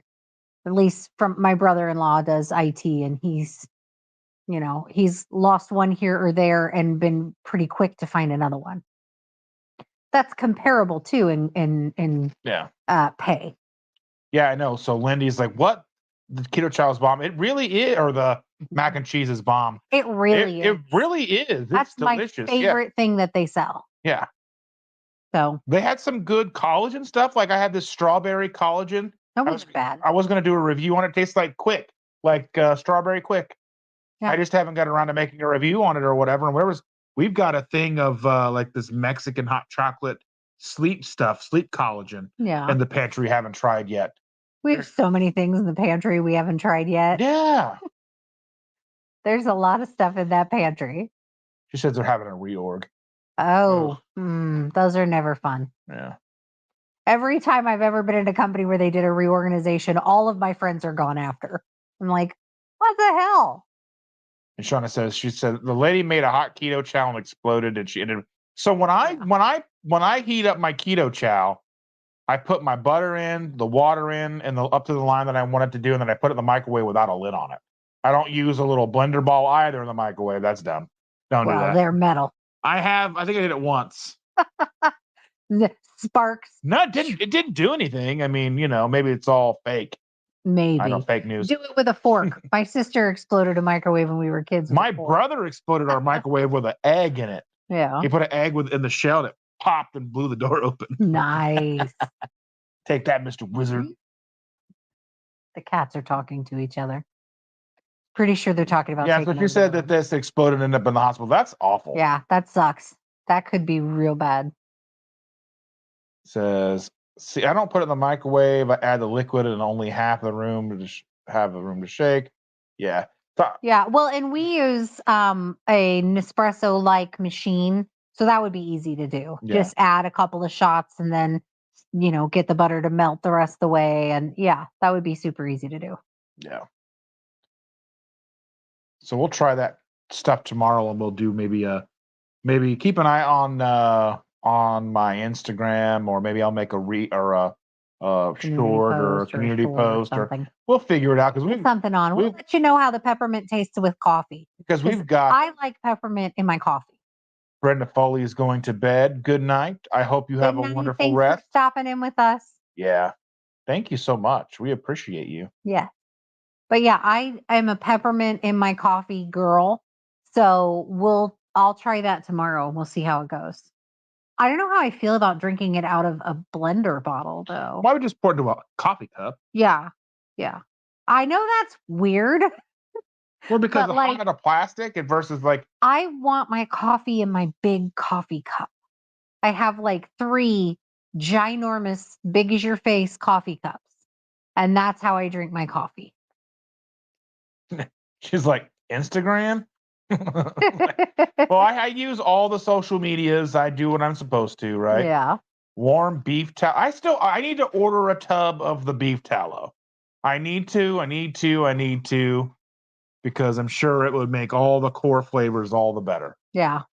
At least from my brother-in-law does IT, and he's lost one here or there and been pretty quick to find another one. That's comparable too in pay. Yeah, I know. So Lindy's like, what? The keto chow's bomb. It really is, or the mac and cheese is bomb. It really is. It really is. That's delicious. My favorite thing that they sell. Yeah. So they had some good collagen stuff. Like I had this strawberry collagen. That was bad. I was going to do a review on it. It tastes like Quick, like strawberry Quick. Yeah. I just haven't got around to making a review on it or whatever. And we've got a thing of like this Mexican hot chocolate sleep collagen. Yeah. In the pantry, haven't tried yet. We have so many things in the pantry we haven't tried yet. Yeah. There's a lot of stuff in that pantry. She says they're having a reorg. Oh, those are never fun. Yeah. Every time I've ever been in a company where they did a reorganization, all of my friends are gone after. I'm like, what the hell? And Shauna says, she said the lady made a hot keto chow and exploded, and she ended. So when I heat up my keto chow, I put my butter in, the water in, and up to the line that I want it to do, and then I put it in the microwave without a lid on it. I don't use a little blender ball either in the microwave. That's dumb. Don't do that. They're metal. I think I did it once. Sparks. No, it didn't do anything. I mean, maybe it's all fake. Maybe. I know, fake news. Do it with a fork. My sister exploded a microwave when we were kids. My brother exploded our microwave with an egg in it. Yeah. He put an egg in the shell and it popped and blew the door open. Nice. Take that, Mr. Wizard. The cats are talking to each other. Pretty sure they're talking about. Yeah, so you said that this exploded and ended up in the hospital. That's awful. Yeah, that sucks. That could be real bad. Says, see, I don't put it in the microwave. I add the liquid and only half the room to have the room to shake. Yeah. Yeah. Well, and we use a Nespresso-like machine, So that would be easy to do. Yeah. Just add a couple of shots and then, get the butter to melt the rest of the way. And yeah, that would be super easy to do. Yeah. So we'll try that stuff tomorrow, and we'll do maybe keep an eye on my Instagram, or maybe I'll make a short or a community post, or we'll figure it out, because we've something on. We'll let you know how the peppermint tastes with coffee, because we've got. I like peppermint in my coffee. Brenda Foley is going to bed. Good night. I hope you have a wonderful rest. Thanks for stopping in with us. Yeah. Thank you so much. We appreciate you. Yeah. But yeah, I'm a peppermint in my coffee girl. So I'll try that tomorrow. We'll see how it goes. I don't know how I feel about drinking it out of a blender bottle, though. Why would you just pour it into a coffee cup? Yeah. Yeah. I know that's weird. Well, because the hot out of plastic and versus I want my coffee in my big coffee cup. I have 3 ginormous, big as your face coffee cups. And that's how I drink my coffee. She's like, Instagram? Well, I use all the social medias. I do what I'm supposed to, right? Yeah. Warm beef tallow. I need to order a tub of the beef tallow. I need to, because I'm sure it would make all the core flavors all the better. Yeah.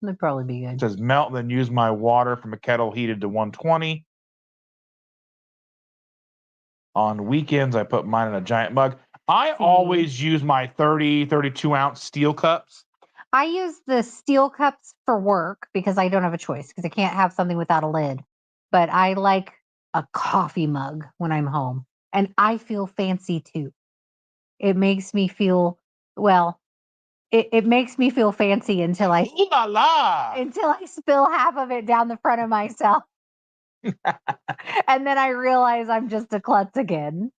That'd probably be good. It says melt, then use my water from a kettle heated to 120. On weekends, I put mine in a giant mug. I always use my 32 ounce steel cups. I use the steel cups for work because I don't have a choice, because I can't have something without a lid. But I like a coffee mug when I'm home. And I feel fancy too. It makes me feel, it makes me feel fancy until I spill half of it down the front of myself. And then I realize I'm just a klutz again.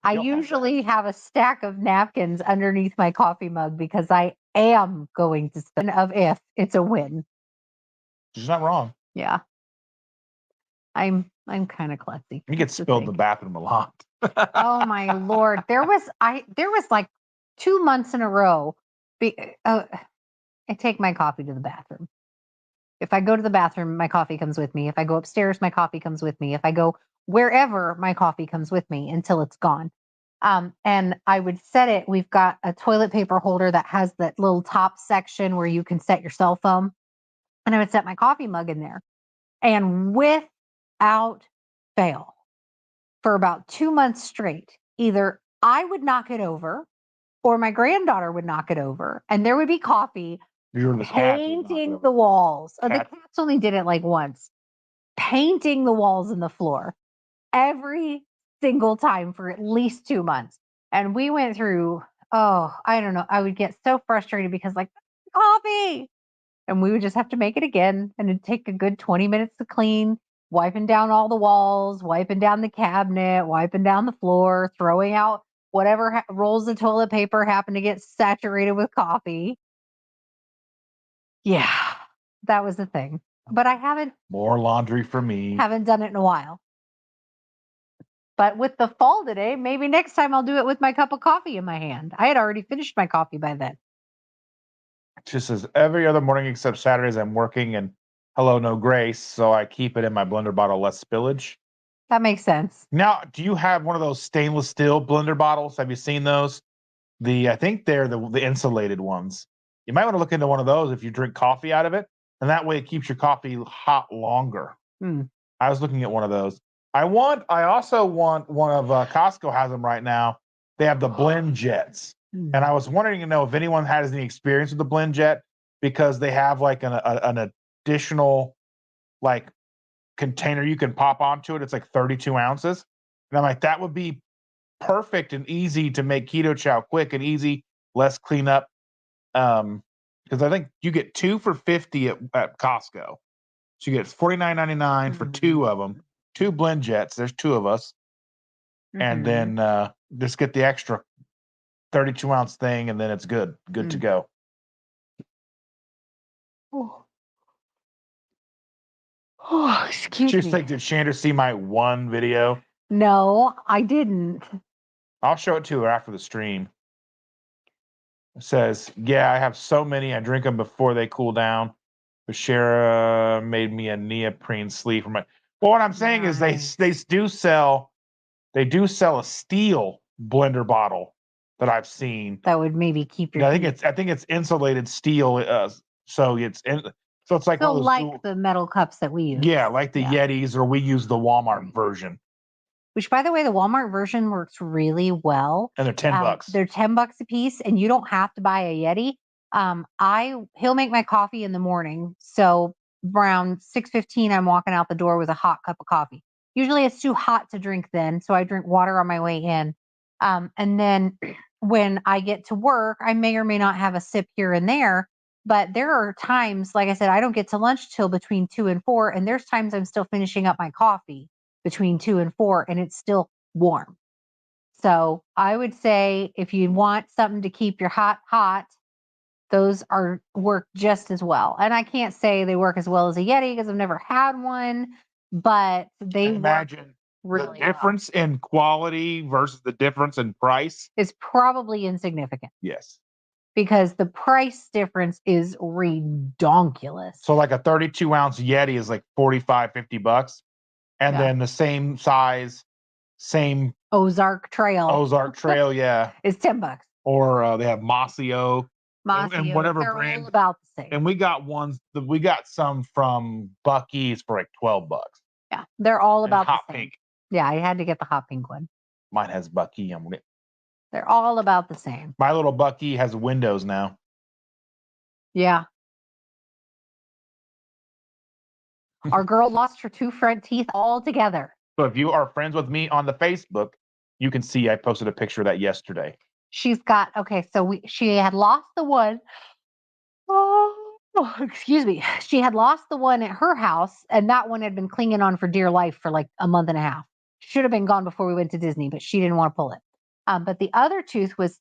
I usually have a stack of napkins underneath my coffee mug because I am going to spend if it's a win. She's not wrong. Yeah. I'm kind of klutzy. You get spilled in the bathroom a lot. Oh my Lord. There was 2 months in a row. I take my coffee to the bathroom. If I go to the bathroom, my coffee comes with me. If I go upstairs, my coffee comes with me. If I go wherever, my coffee comes with me until it's gone. And I would set it. We've got a toilet paper holder that has that little top section where you can set your cell phone. And I would set my coffee mug in there. And without fail, for about 2 months straight, either I would knock it over or my granddaughter would knock it over. And there would be coffee painting the walls. The cats only did it once. Painting the walls and the floor every single time for at least 2 months. And we went through, I don't know. I would get so frustrated because coffee. And we would just have to make it again. And it'd take a good 20 minutes to clean, wiping down all the walls, wiping down the cabinet, wiping down the floor, throwing out whatever rolls of toilet paper happen to get saturated with coffee. Yeah, that was the thing. But I haven't. More laundry for me. Haven't done it in a while. But with the fall today, maybe next time I'll do it with my cup of coffee in my hand. I had already finished my coffee by then. She says, every other morning except Saturdays I'm working, and hello, no grace, so I keep it in my blender bottle, less spillage. That makes sense. Now, do you have one of those stainless steel blender bottles? Have you seen those? I think they're the insulated ones. You might want to look into one of those if you drink coffee out of it, and that way it keeps your coffee hot longer. I was looking at one of those. I also want one of Costco has them right now. They have the blend jets. And I was wondering to know if anyone has any experience with the blend jet, because they have an additional container you can pop onto it. It's 32 ounces. And I'm like, that would be perfect and easy to make keto chow quick and easy, less cleanup. Because I think you get 2 for $50 at Costco. So you get $49.99 for 2 of them, 2 blend jets. There's 2 of us. And then just get the extra 32 ounce thing, and then it's good to go. Excuse me. She's like, did Chandra see my one video? No, I didn't. I'll show it to her after the stream. It says, yeah, I have so many. I drink them before they cool down. Shara made me a neoprene sleeve for my. Well, what I'm saying is they do sell a steel blender bottle that I've seen that would maybe keep your. I think it's insulated steel. So it's like so like the metal cups that we use. Yeah, like the Yetis, or we use the Walmart version. Which, by the way, the Walmart version works really well. And they're $10. They're $10 a piece, and you don't have to buy a Yeti. He'll make my coffee in the morning. So around 6:15, I'm walking out the door with a hot cup of coffee. Usually it's too hot to drink then, so I drink water on my way in. And then when I get to work, I may or may not have a sip here and there. But there are times, like I said, I don't get to lunch till between 2 and 4, and there's times I'm still finishing up my coffee between 2 and 4, and it's still warm. So I would say if you want something to keep your hot, those work just as well. And I can't say they work as well as a Yeti because I've never had one, but they imagine really the difference in quality versus the difference in price is probably insignificant. Yes. Because the price difference is redonkulous. So like a 32-ounce Yeti is like $45-$50. And then the same size, same Ozark Trail, yeah, is $10. Or they have Mossy Oak, and whatever they're brand. all about the same. And we got some from Buc-ee's for like $12. Yeah, they're all about hot the same. pink. Yeah, I had to get the hot pink one. Mine has Buc-ee on it. They're all about the same. My little Buc-ee has windows now. Yeah. Our girl lost her 2 front teeth altogether. So if you are friends with me on the Facebook, you can see I posted a picture of that yesterday. She's got, she had lost the one. Oh, excuse me. She had lost the one at her house, and that one had been clinging on for dear life for like a month and a half. Should have been gone before we went to Disney, but she didn't want to pull it. But the other tooth was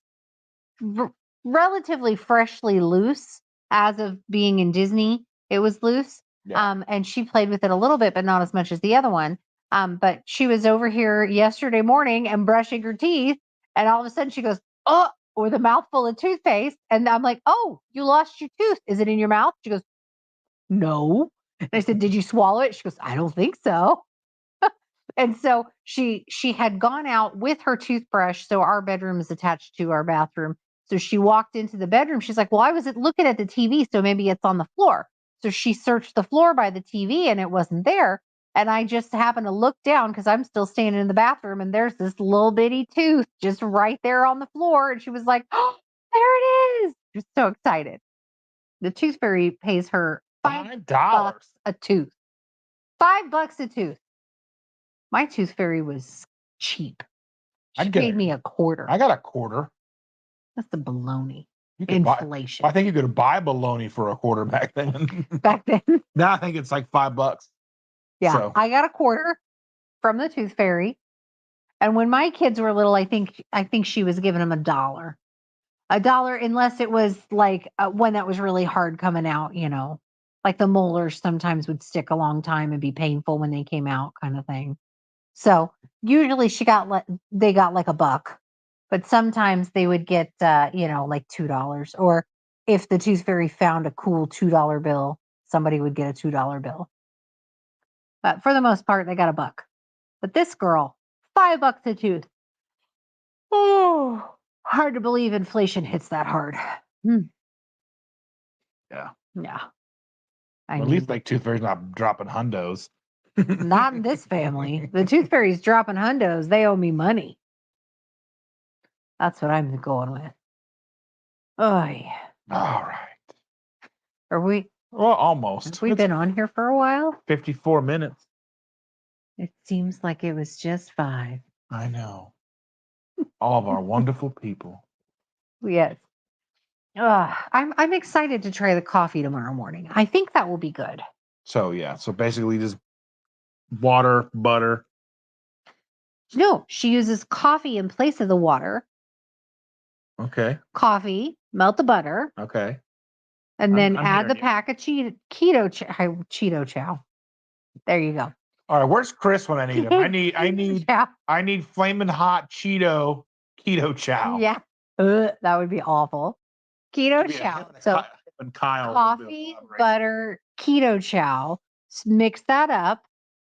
relatively freshly loose as of being in Disney. It was loose. Yeah. And she played with it a little bit, but not as much as the other one. But she was over here yesterday morning and brushing her teeth. And all of a sudden she goes, oh, with a mouthful of toothpaste. And I'm like, oh, you lost your tooth. Is it in your mouth? She goes, no. And I said, did you swallow it? She goes, I don't think so. And so she had gone out with her toothbrush. So our bedroom is attached to our bathroom. So she walked into the bedroom. She's like, well, I was looking at the TV, so maybe it's on the floor. So she searched the floor by the TV and it wasn't there. And I just happened to look down because I'm still standing in the bathroom and there's this little bitty tooth just right there on the floor. And she was like, oh, there it is. She's so excited. The tooth fairy pays her $5 a tooth. $5 a tooth. My tooth fairy was cheap. She paid me a quarter. I got a quarter. That's the baloney. Inflation. I think you could buy baloney for a quarter back then. Back then? Now I think it's like $5. Yeah, so. I got a quarter from the tooth fairy. And when my kids were little, I think she was giving them $1. $1, unless it was like one that was really hard coming out, like the molars sometimes would stick a long time and be painful when they came out, kind of thing. So usually they got like $1, but sometimes they would get, like $2. Or if the tooth fairy found a cool $2 bill, somebody would get a $2 bill. But for the most part, they got $1. But this girl, $5 a tooth. Oh, hard to believe inflation hits that hard. Yeah. Yeah. Well, at least like tooth fairy's not dropping hundos. Not in this family. The tooth fairy's dropping hundos. They owe me money. That's what I'm going with. Oh, yeah. All right. Are we? Well, almost. Have we been on here for a while? 54 minutes. It seems like it was just 5. I know. All of our wonderful people. Yes. I'm excited to try the coffee tomorrow morning. I think that will be good. So, yeah. So basically just water, butter. No, she uses coffee in place of the water. Okay. Coffee, melt the butter. Okay. And then add the pack of Keto Chow. There you go. All right, where's Chris when I need him? I need flaming hot Keto Chow. Yeah. That would be awful. Keto Chow. So and Kyle coffee, butter, Keto Chow. Mix that up.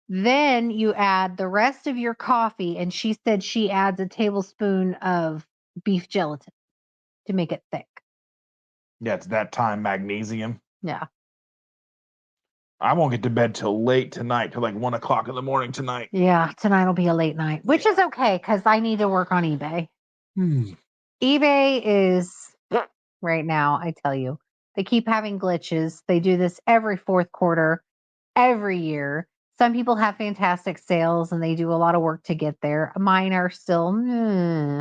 Then you add the rest of your coffee. And she said she adds a tablespoon of beef gelatin to make it thick. Yeah, it's that time magnesium. Yeah. I won't get to bed till late tonight, till like 1 o'clock in the morning tonight. Yeah, tonight will be a late night, which is okay because I need to work on eBay. eBay is right now, I tell you, they keep having glitches. They do this every fourth quarter, every year. Some people have fantastic sales and they do a lot of work to get there. Mine are still,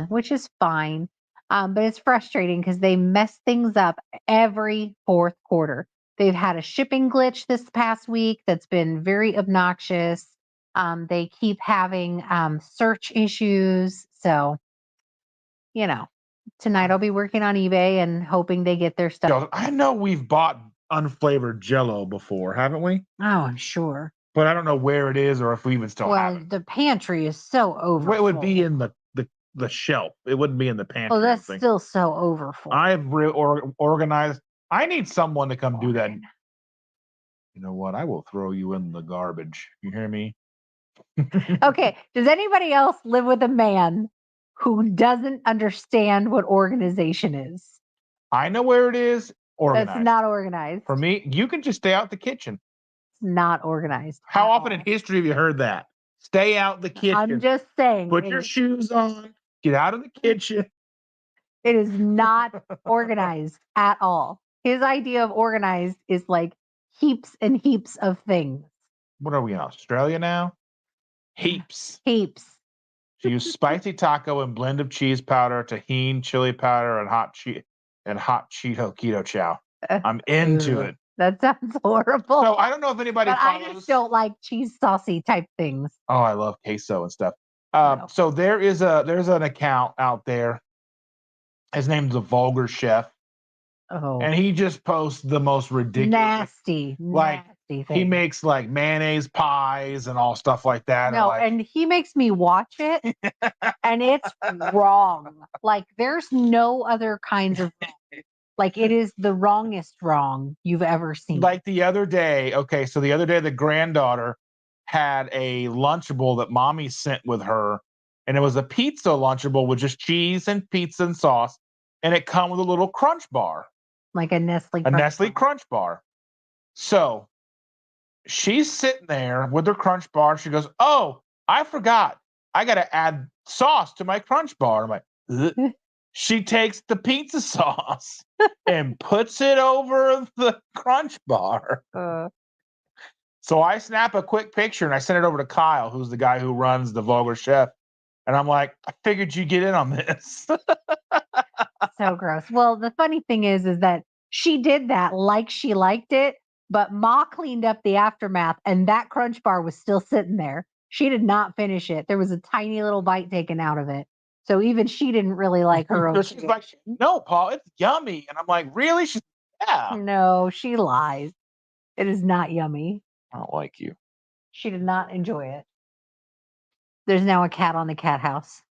which is fine. But it's frustrating because they mess things up every fourth quarter. They've had a shipping glitch this past week that's been very obnoxious. They keep having search issues. So, tonight I'll be working on eBay and hoping they get their stuff. I know we've bought unflavored Jell-O before, haven't we? Oh, I'm sure. But I don't know where it is or if we even still have it. The pantry is so overfull. It would be in the shelf. It wouldn't be in the pantry. Oh, that's still so overfull. I've organized. I need someone to come do that. You know what? I will throw you in the garbage. You hear me? Okay. Does anybody else live with a man who doesn't understand what organization is? I know where it is. Organized. That's not organized. For me, you can just stay out the kitchen. It's not organized. How often in history have you heard that? Stay out the kitchen. I'm just saying. Put your shoes on. Get out of the kitchen. It is not organized at all. His idea of organized is like heaps and heaps of things. What are we in Australia now? Heaps. Heaps. She used spicy taco and blend of cheese powder, tahini, chili powder, and hot Cheeto keto chow. I'm into it. That sounds horrible. So I don't know if anybody but follows. I just don't like cheese saucy type things. Oh, I love queso and stuff. So there's an account out there. His name's The Vulgar Chef. Oh. And he just posts the most ridiculous, nasty things. He makes like mayonnaise pies and all stuff like that. No, and he makes me watch it, and it's wrong. Like there's no other kinds of wrong. Like it is the wrongest wrong you've ever seen. Like the other day, the granddaughter had a Lunchable that mommy sent with her, and it was a pizza Lunchable with just cheese and pizza and sauce, and it come with a little crunch bar. Like a Nestle Crunch Bar. So she's sitting there with her Crunch Bar. She goes, "Oh, I forgot. I got to add sauce to my Crunch Bar." I'm like, ugh. She takes the pizza sauce and puts it over the Crunch Bar. So I snap a quick picture and I send it over to Kyle, who's the guy who runs The Vulgar Chef. And I'm like, I figured you'd get in on this. So gross. Well, the funny thing is that she did that like she liked it, but Ma cleaned up the aftermath and that Crunch Bar was still sitting there. She did not finish it. There was a tiny little bite taken out of it. So even she didn't really like her own. She's like, "No, Paul, it's yummy." And I'm like, "Really?" She's yeah. No, she lies. It is not yummy. I don't like you. She did not enjoy it. There's now a cat on the cat house.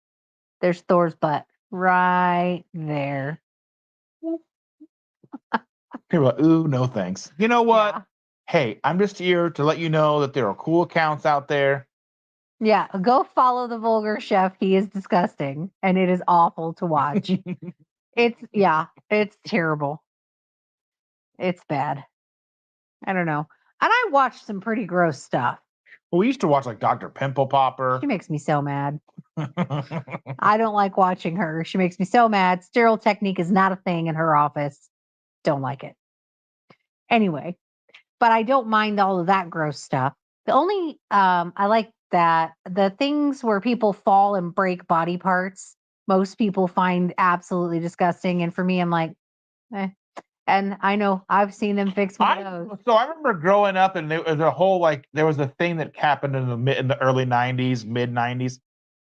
There's Thor's butt right there. People are like, "Ooh, no thanks." You know what? Yeah. Hey, I'm just here to let you know that there are cool accounts out there. Yeah, go follow The Vulgar Chef. He is disgusting, and it is awful to watch. It's terrible. It's bad. I don't know. And I watched some pretty gross stuff. Well, we used to watch like Dr. Pimple Popper. She makes me so mad. I don't like watching her. She makes me so mad. Sterile technique is not a thing in her office. Don't like it. Anyway, but I don't mind all of that gross stuff. The only I like that the things where people fall and break body parts, most people find absolutely disgusting. And for me, I'm like, eh. And I know I've seen them fix one of those. So I remember growing up, and there was a whole there was a thing that happened in the early '90s, mid '90s.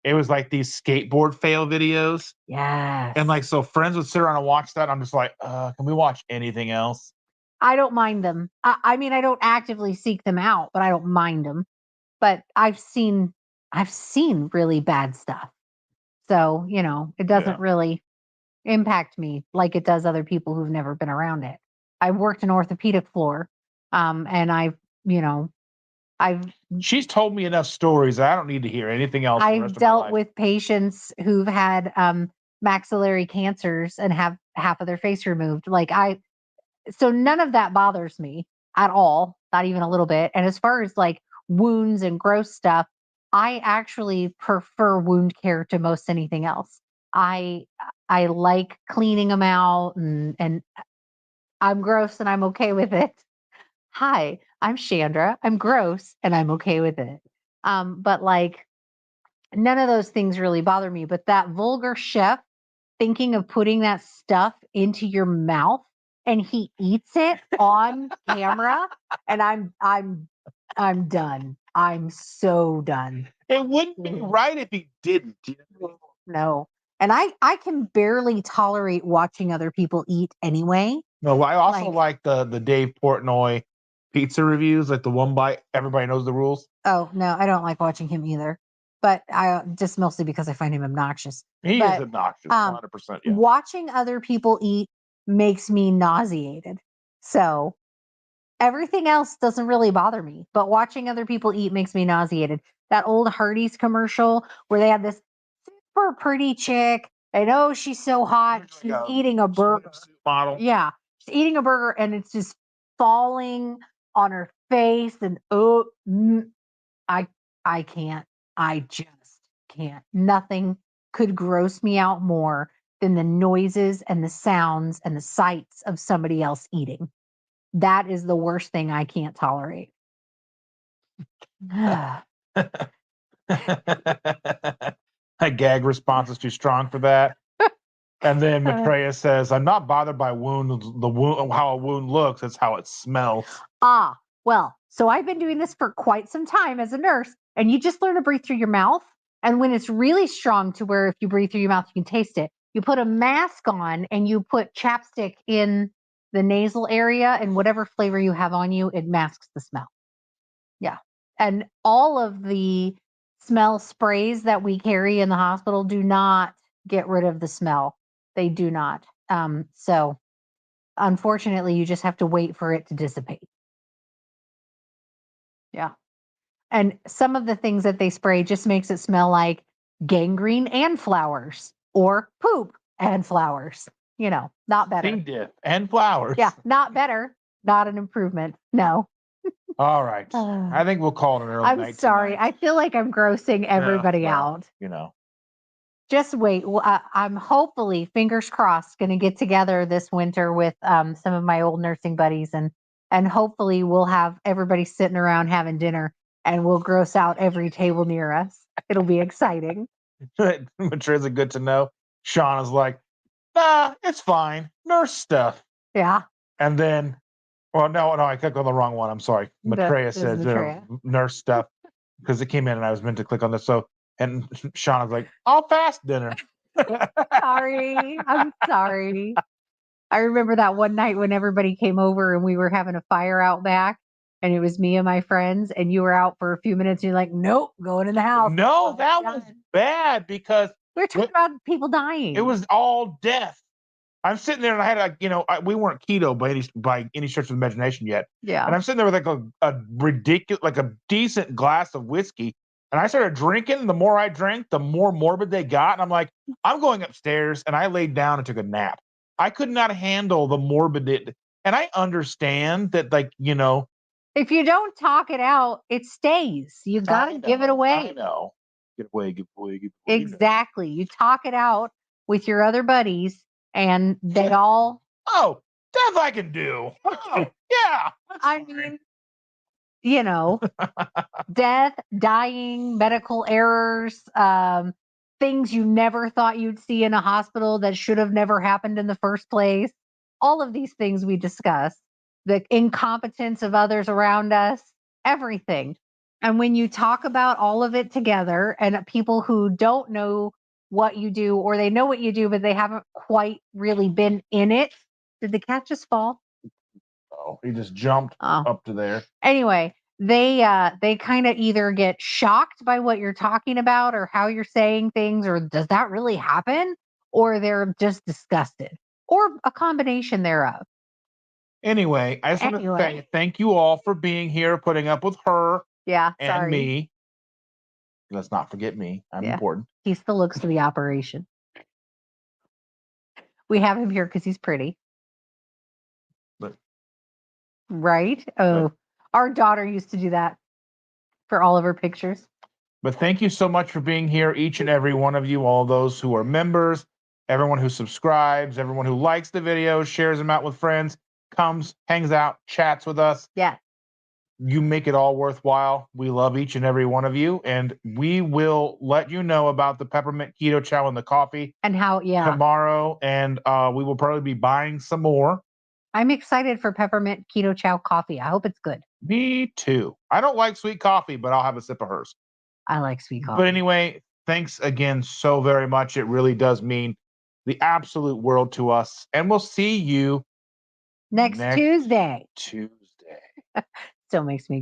It was like these skateboard fail videos. Yes. And so friends would sit around and watch that. I'm just like, can we watch anything else? I don't mind them. I mean, I don't actively seek them out, but I don't mind them. But I've seen really bad stuff. So, it doesn't really impact me like it does other people who've never been around it. I've worked an orthopedic floor. And she's told me enough stories. I don't need to hear anything else. I've dealt with patients who've had maxillary cancers and have half of their face removed. So none of that bothers me at all, not even a little bit. And as far as like wounds and gross stuff, I actually prefer wound care to most anything else. I like cleaning them out, and I'm gross and I'm okay with it. Hi, I'm Chandra. I'm gross and I'm okay with it. But like none of those things really bother me. But that vulgar chef thinking of putting that stuff into your mouth and he eats it on camera, and I'm done. I'm so done. It wouldn't be right if he didn't. No. And I can barely tolerate watching other people eat anyway. No, I also like the Dave Portnoy pizza reviews, like the one bite. Everybody knows the rules. Oh no, I don't like watching him either. But I just mostly because I find him obnoxious. He is obnoxious, 100%. Yeah. Watching other people eat makes me nauseated. So everything else doesn't really bother me, but watching other people eat makes me nauseated. That old Hardee's commercial where they have this super pretty chick. I know she's so hot. She's eating a burger. Model. Yeah. She's eating a burger and it's just falling on her face. And I can't. I just can't. Nothing could gross me out more than the noises and the sounds and the sights of somebody else eating. That is the worst thing I can't tolerate. A gag response is too strong for that. And then Maitreya says, I'm not bothered by wounds, how a wound looks, it's how it smells. Well, so I've been doing this for quite some time as a nurse, and you just learn to breathe through your mouth. And when it's really strong to where if you breathe through your mouth, you can taste it, you put a mask on and you put chapstick in the nasal area, and whatever flavor you have on you, it masks the smell. Yeah. And all of the smell sprays that we carry in the hospital do not get rid of the smell. They do not. So unfortunately, you just have to wait for it to dissipate. Yeah. And some of the things that they spray just makes it smell like gangrene and flowers or poop and flowers. Not better. C. diff and flowers. Yeah, not better. Not an improvement. No. All right. I think we'll call it an early night. I'm sorry. Tonight. I feel like I'm grossing everybody out. Just wait. I'm hopefully, fingers crossed, going to get together this winter with some of my old nursing buddies, and hopefully we'll have everybody sitting around having dinner, and we'll gross out every table near us. It'll be exciting. Maitreya's good to know. Sean is like, nah, it's fine. Nurse stuff. Yeah. And then, well, no, I clicked on the wrong one. I'm sorry. Maitreya says nurse stuff because it came in and I was meant to click on this. So, and Sean was like, I'll fast dinner. Sorry. I'm sorry. I remember that one night when everybody came over and we were having a fire out back, and it was me and my friends, and you were out for a few minutes and you're like, nope, going in the house. No, that was bad because we're talking about people dying. It was all death. I'm sitting there and I had we weren't keto by any stretch of the imagination yet. Yeah. And I'm sitting there with like a ridiculous, like a decent glass of whiskey. And I started drinking. The more I drank, the more morbid they got. And I'm like, I'm going upstairs. And I laid down and took a nap. I could not handle the morbid. And I understand that, if you don't talk it out, it stays. You got to give it away. I know. Give away. Exactly. You talk it out with your other buddies, and they all. Oh, death I can do. Oh, yeah. I mean, death, dying, medical errors, things you never thought you'd see in a hospital that should have never happened in the first place. All of these things we discuss, the incompetence of others around us, everything. And when you talk about all of it together, and people who don't know what you do, or they know what you do, but they haven't quite really been in it. Did the cat just fall? Oh, he just jumped up to there. Anyway, they kind of either get shocked by what you're talking about or how you're saying things, or does that really happen? Or they're just disgusted, or a combination thereof. Anyway, I just want to say thank you all for being here, putting up with her and me. Let's not forget me. I'm important. He still looks to the operation. We have him here because he's pretty. Right? Oh, our daughter used to do that for all of her pictures. But thank you so much for being here, each and every one of you, all those who are members, everyone who subscribes, everyone who likes the videos, shares them out with friends, comes, hangs out, chats with us. Yeah. You make it all worthwhile. We love each and every one of you. And we will let you know about the Peppermint Keto Chow and the coffee. And how, tomorrow. And we will probably be buying some more. I'm excited for Peppermint Keto Chow coffee. I hope it's good. Me too. I don't like sweet coffee, but I'll have a sip of hers. I like sweet coffee. But anyway, thanks again so very much. It really does mean the absolute world to us. And we'll see you next Tuesday. Still makes me